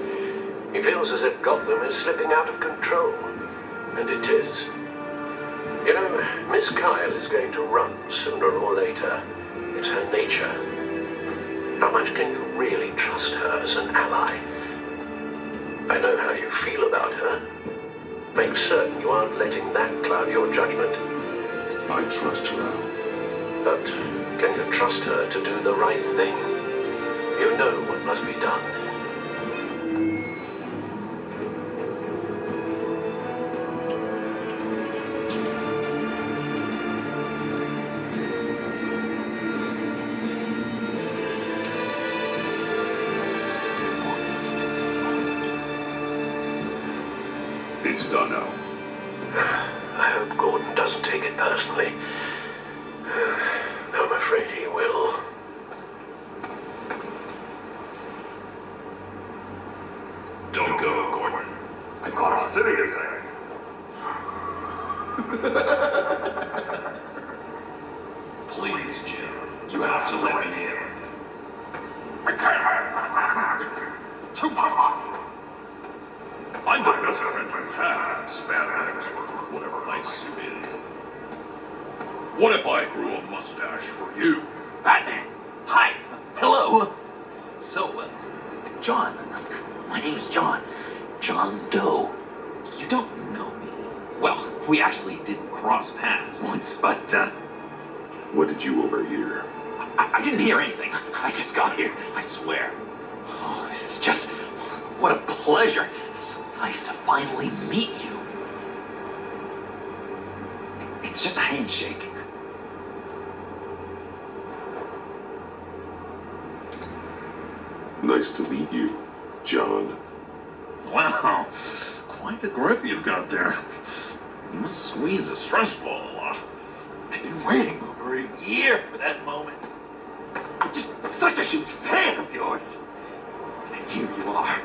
He feels as if Gotham is slipping out of control. And it is. You know, Miss Kyle is going to run sooner or later. It's her nature. How much can you really trust her as an ally? I know how you feel about her. Make certain you aren't letting that cloud your judgment. I trust her, Al. But can you trust her to do the right thing? You know what must be done. It's done, Al. I hope Gordon doesn't take it personally. I'm afraid he will. Don't go, Gordon. I've got a serious thing. Please, Jim. You have to let me in. I can't. Too much. I'm the best friend you have, spandex or whatever my suit is. What if I grew a mustache for you? Batman! Hi! Hello! So, John. My name's John. John Doe. You don't know me. Well, we actually did cross paths once, but, What did you overhear? I didn't hear anything. I just got here, I swear. Oh, this is just... What a pleasure. So nice to finally meet you. It's just a handshake. Nice to meet you, John. Wow, quite a grip you've got there. You must squeeze a stress ball a lot. I've been waiting over a year for that moment. I'm just such a huge fan of yours. And here you are,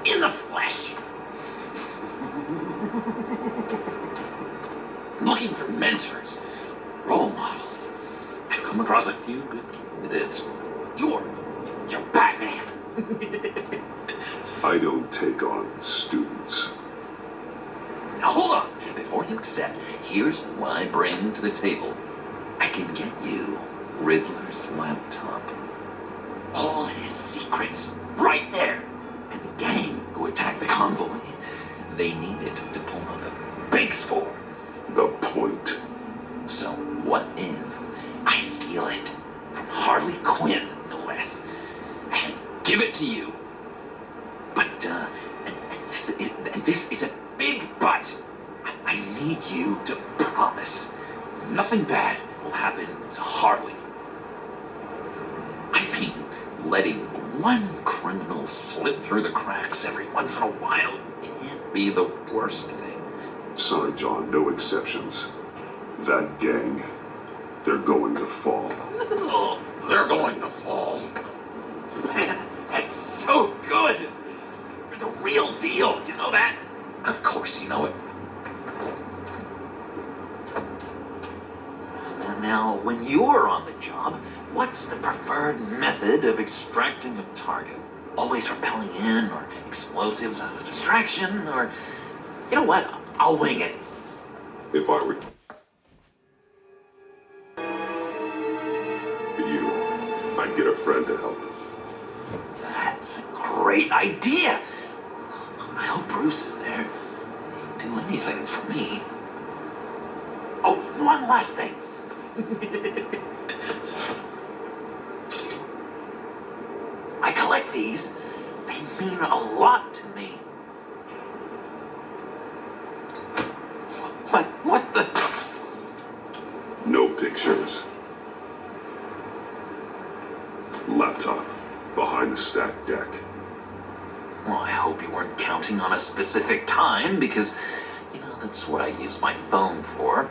in the flesh. Looking for mentors, role models. I've come across a few good candidates. You're Batman. I don't take on students. Now hold on. Before you accept, here's what I bring to the table. I can get you Riddler's laptop. All his secrets, right there. And the gang who attacked the convoy, they need it to pull off a big score. The point. So what if I steal it from Harley Quinn, no less, and give it to you? But, and this is a big but. I need you to promise nothing bad will happen to Harley. I mean, letting one criminal slip through the cracks every once in a while can't be the worst thing. Sorry, John, no exceptions. That gang, they're going to fall. Oh, they're going to fall. Man, that's so good. You're the real deal, you know that? Of course you know it. Now, when you're on the job, what's the preferred method of extracting a target? Always rappelling in, or explosives as a distraction, or... You know what? I'll wing it. If I were you, I'd get a friend to help. That's a great idea. I hope Bruce is there. He'd do anything for me. Oh, one last thing. I collect these. They They mean a lot to me. What the? No pictures. Laptop behind the stacked deck. Well, I hope you weren't counting on a specific time, because, that's what I use my phone for.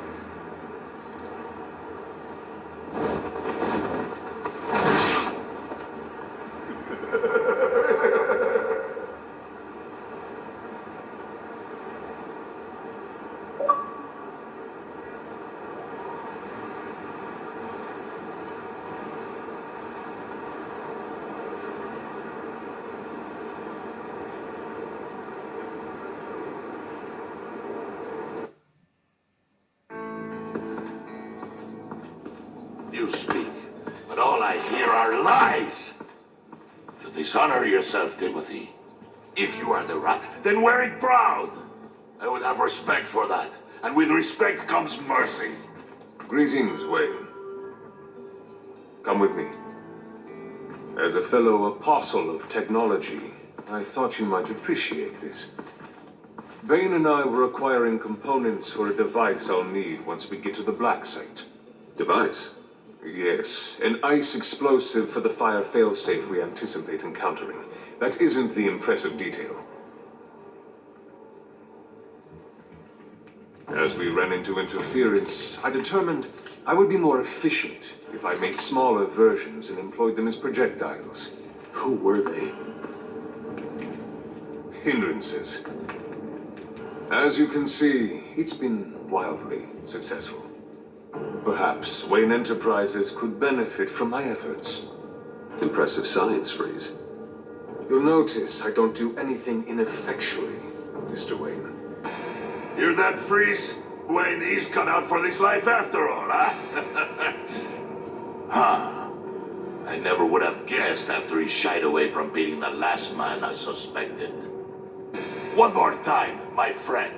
You speak, but all I hear are lies. You dishonor yourself, Timothy. If you are the rat, then wear it proud. I would have respect for that, and with respect comes mercy. Greetings, Wayne. Come with me. As a fellow apostle of technology, I thought you might appreciate this. Bane and I were acquiring components for a device I'll need once we get to the Black Site. Device? Yes, an ice explosive for the fire failsafe we anticipate encountering. That isn't the impressive detail. As we ran into interference, I determined I would be more efficient if I made smaller versions and employed them as projectiles. Who were they? Hindrances. As you can see, it's been wildly successful. Perhaps Wayne Enterprises could benefit from my efforts. Impressive science, Freeze. You'll notice I don't do anything ineffectually, Mr. Wayne. Hear that, Freeze? Wayne is cut out for this life after all, huh? Huh. I never would have guessed after he shied away from beating the last man I suspected. One more time, my friend.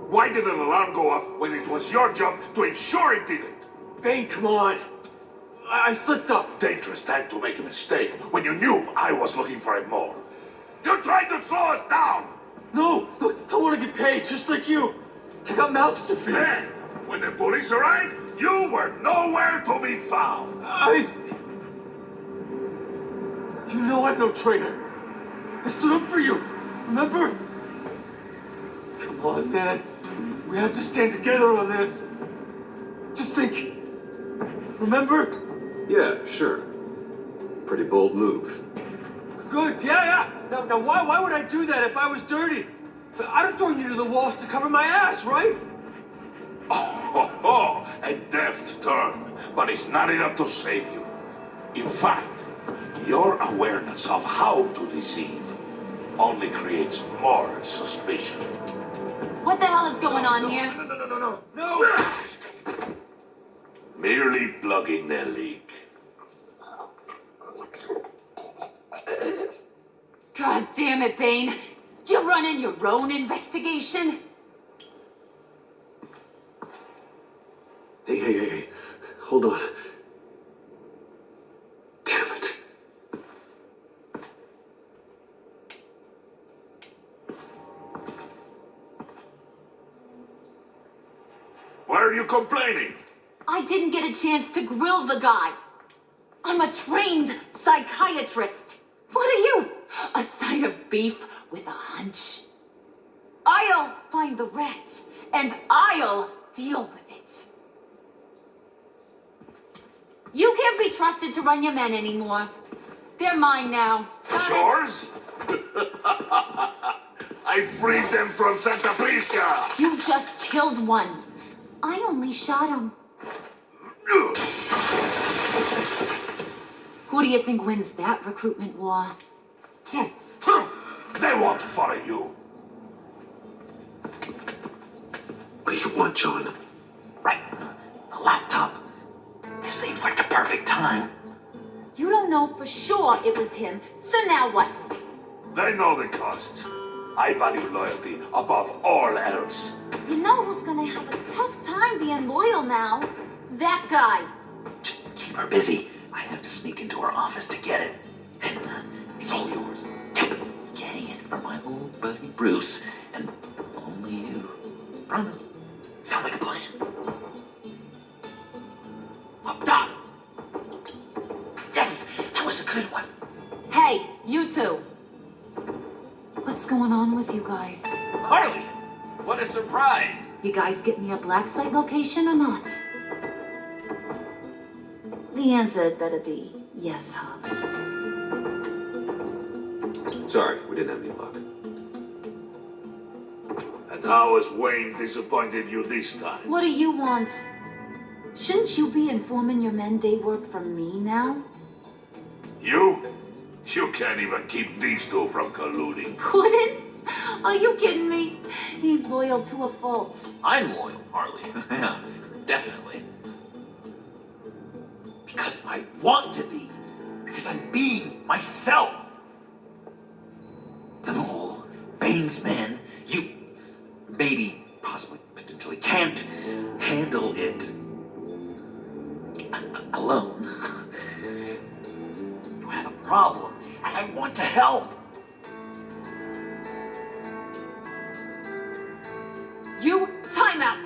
Why did an alarm go off when it was your job to ensure it didn't? Bane, come on. I slipped up. Dangerous time to make a mistake when you knew I was looking for it more. You're trying to slow us down! No, look, I want to get paid just like you. I got mouths to feed. Then, when the police arrived, you were nowhere to be found. You know I'm no traitor. I stood up for you, remember? Come on, man. We have to stand together on this. Just think. Remember? Yeah, sure. Pretty bold move. Good, yeah. Now why would I do that if I was dirty? I'd have thrown you to the wolves to cover my ass, right? Oh, a deft turn, but it's not enough to save you. In fact, your awareness of how to deceive only creates more suspicion. What the hell is going on here? No! Merely plugging the leak. God damn it, Bane. You're running your own investigation? Hey. Hold on. Damn it. Why are you complaining? I didn't get a chance to grill the guy. I'm a trained psychiatrist. What are you? A side of beef with a hunch? I'll find the rat, and I'll deal with it. You can't be trusted to run your men anymore. They're mine now. Yours? I freed them from Santa Prisca! You just killed one. I only shot him. Who do you think wins that recruitment war? They won't follow you. What do you want, John? Right. The laptop. This seems like the perfect time. You don't know for sure it was him, so now what? They know the cost. I value loyalty above all else. You know who's gonna have a tough time being loyal now? That guy. Just keep her busy. I have to sneak into her office to get it. And it's all yours. Yep. from my old buddy Bruce, and only you. Promise. Sound like a plan? Up top! Yes, that was a good one. Hey, you two! What's going on with you guys? Harley! What a surprise! You guys get me a black site location or not? The answer had better be yes, Harley. Sorry, we didn't have any luck. And how has Wayne disappointed you this time? What do you want? Shouldn't you be informing your men they work for me now? You? You can't even keep these two from colluding. Couldn't? Are you kidding me? He's loyal to a fault. I'm loyal, Harley. Yeah, definitely. Because I want to be. Because I'm being myself. The mole, Bane's men, you maybe, possibly, potentially can't handle it alone. You have a problem, and I want to help. You, time out!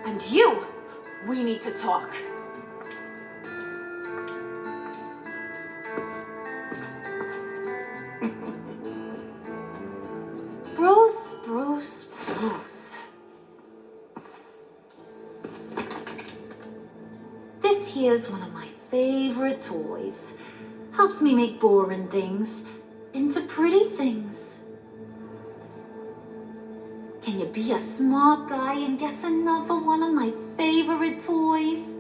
And you, we need to talk. Bruce. This here's one of my favorite toys. Helps me make boring things into pretty things. Can you be a smart guy and guess another one of my favorite toys?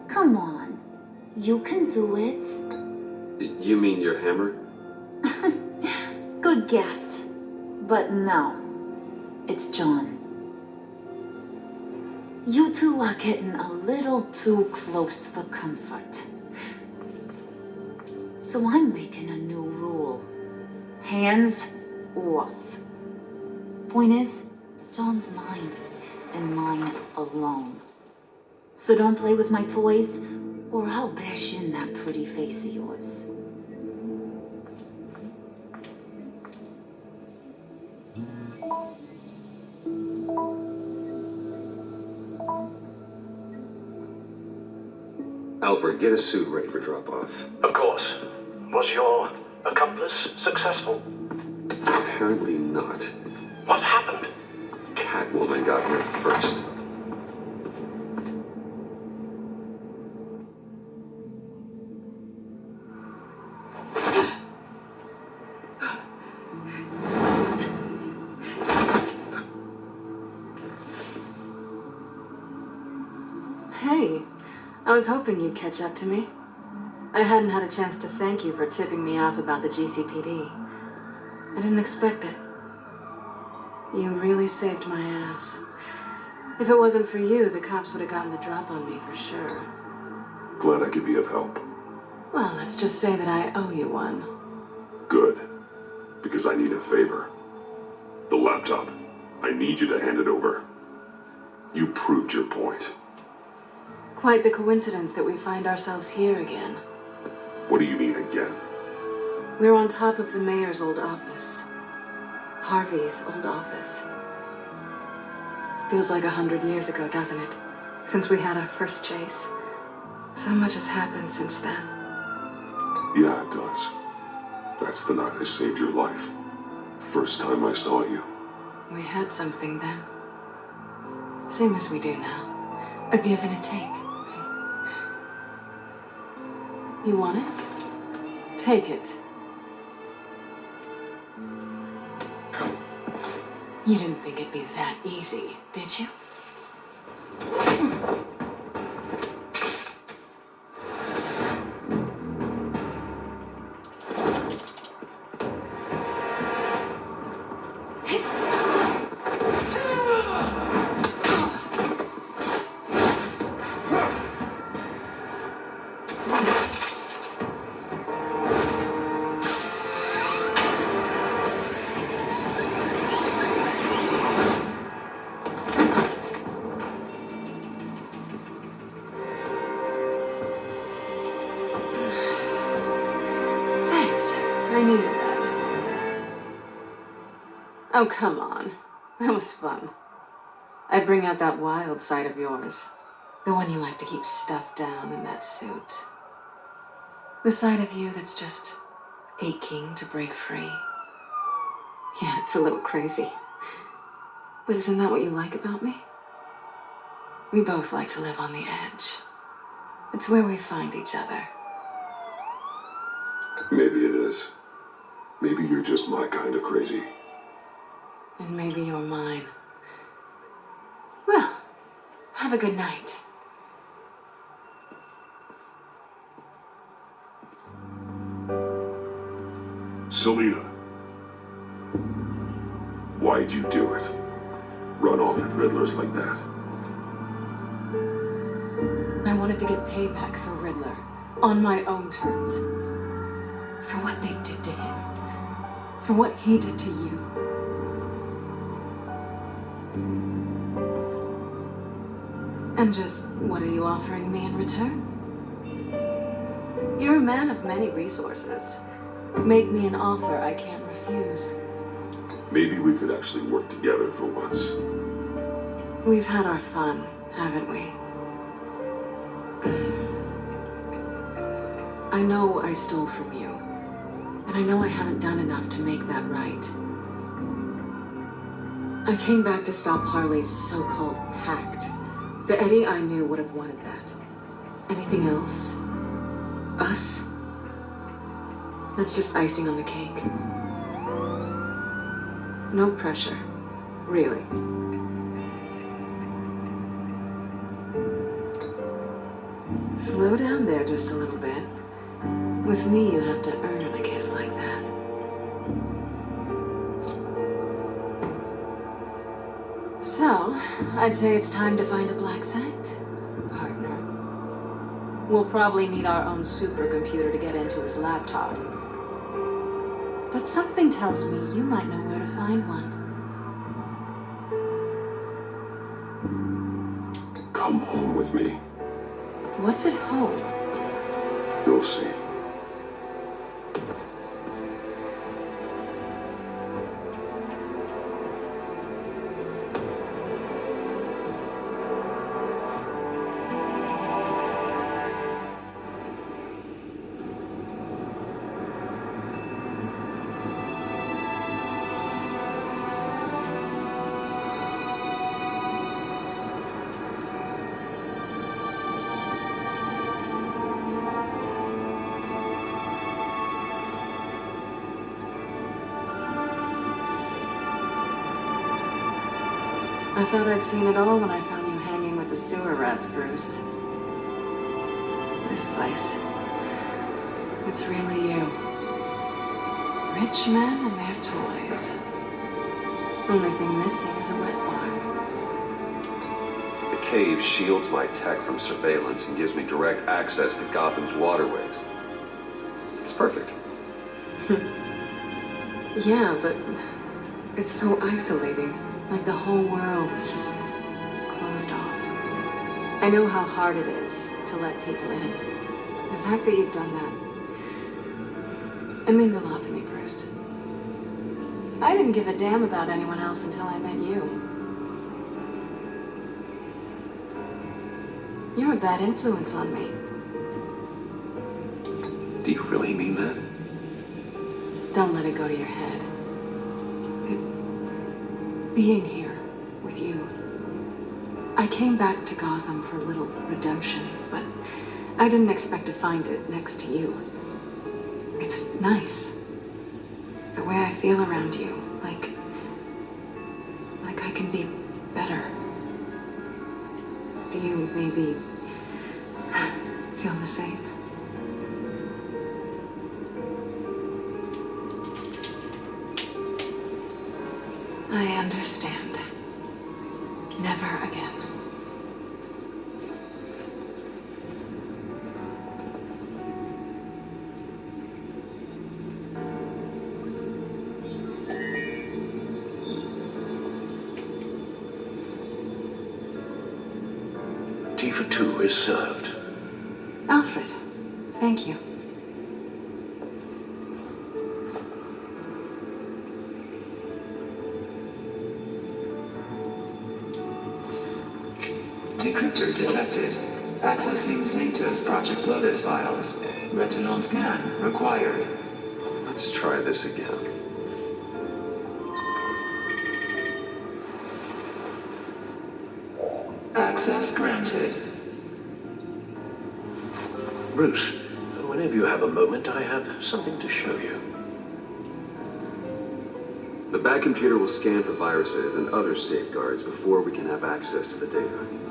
Come on, you can do it. You mean your hammer? Good guess, but no, it's John. You two are getting a little too close for comfort. So I'm making a new rule. Hands off. Point is, John's mine, and mine alone. So don't play with my toys, or I'll bash in that pretty face of yours. Alfred, get a suit ready for drop-off. Of course. Was your accomplice successful? Apparently not. What happened? Catwoman got here first. Hey, I was hoping you'd catch up to me. I hadn't had a chance to thank you for tipping me off about the GCPD. I didn't expect it. You really saved my ass. If it wasn't for you, the cops would have gotten the drop on me for sure. Glad I could be of help. Well, let's just say that I owe you one. Good. Because I need a favor. The laptop. I need you to hand it over. You proved your point. Quite the coincidence that we find ourselves here again. What do you mean again? We're on top of the mayor's old office. Harvey's old office. Feels like 100 years ago, doesn't it? Since we had our first chase. So much has happened since then. Yeah, it does. That's the night I saved your life. First time I saw you. We had something then. Same as we do now. A give and a take. You want it? Take it. You didn't think it'd be that easy, did you? needed that. Oh, come on. That was fun. I'd bring out that wild side of yours. The one you like to keep stuffed down in that suit. The side of you that's just aching to break free. Yeah, it's a little crazy. But isn't that what you like about me? We both like to live on the edge. It's where we find each other. Maybe it is. Maybe you're just my kind of crazy. And maybe you're mine. Well, have a good night. Selina. Why'd you do it? Run off at Riddlers like that? I wanted to get payback for Riddler. On my own terms. For what they did to him. For what he did to you. And just what are you offering me in return? You're a man of many resources. Make me an offer I can't refuse. Maybe we could actually work together for once. We've had our fun, haven't we? I know I stole from you. And I know I haven't done enough to make that right. I came back to stop Harley's so-called pact. The Eddie I knew would have wanted that. Anything else? Us? That's just icing on the cake. No pressure. Really. Slow down there just a little bit. With me, you have to earn a kiss like that. So, I'd say it's time to find a black site, partner. We'll probably need our own supercomputer to get into his laptop. But something tells me you might know where to find one. Come home with me. What's at home? You'll see. I thought I'd seen it all when I found you hanging with the sewer rats, Bruce. This place. It's really you. Rich men and their toys. Only thing missing is a wet bar. The cave shields my tech from surveillance and gives me direct access to Gotham's waterways. It's perfect. Yeah, but it's so isolating. Like the whole world is just closed off. I know how hard it is to let people in. The fact that you've done that, it means a lot to me, Bruce. I didn't give a damn about anyone else until I met you. You're a bad influence on me. Do you really mean that? Don't let it go to your head. Being here with you. I came back to Gotham for a little redemption, but I didn't expect to find it next to you. It's nice. The way I feel around you, like I can be better. Do you maybe feel the same? I understand. Never again. Tea for two is served. Alfred, thank you. Decryptor detected. Accessing Zeta's Project Lotus files. Retinal scan required. Let's try this again. Access granted. Bruce, whenever you have a moment, I have something to show you. The back computer will scan for viruses and other safeguards before we can have access to the data.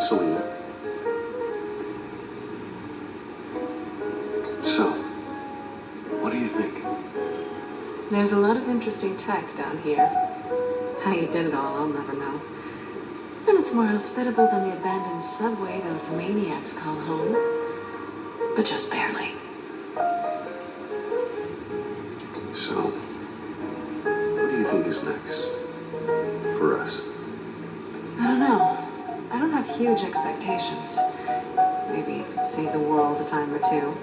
Selena. So, what do you think? There's a lot of interesting tech down here. How you did it all, I'll never know. And it's more hospitable than the abandoned subway those maniacs call home. But just barely. So, what do you think is next? For us? I don't know. I don't have huge expectations. Maybe save the world a time or two.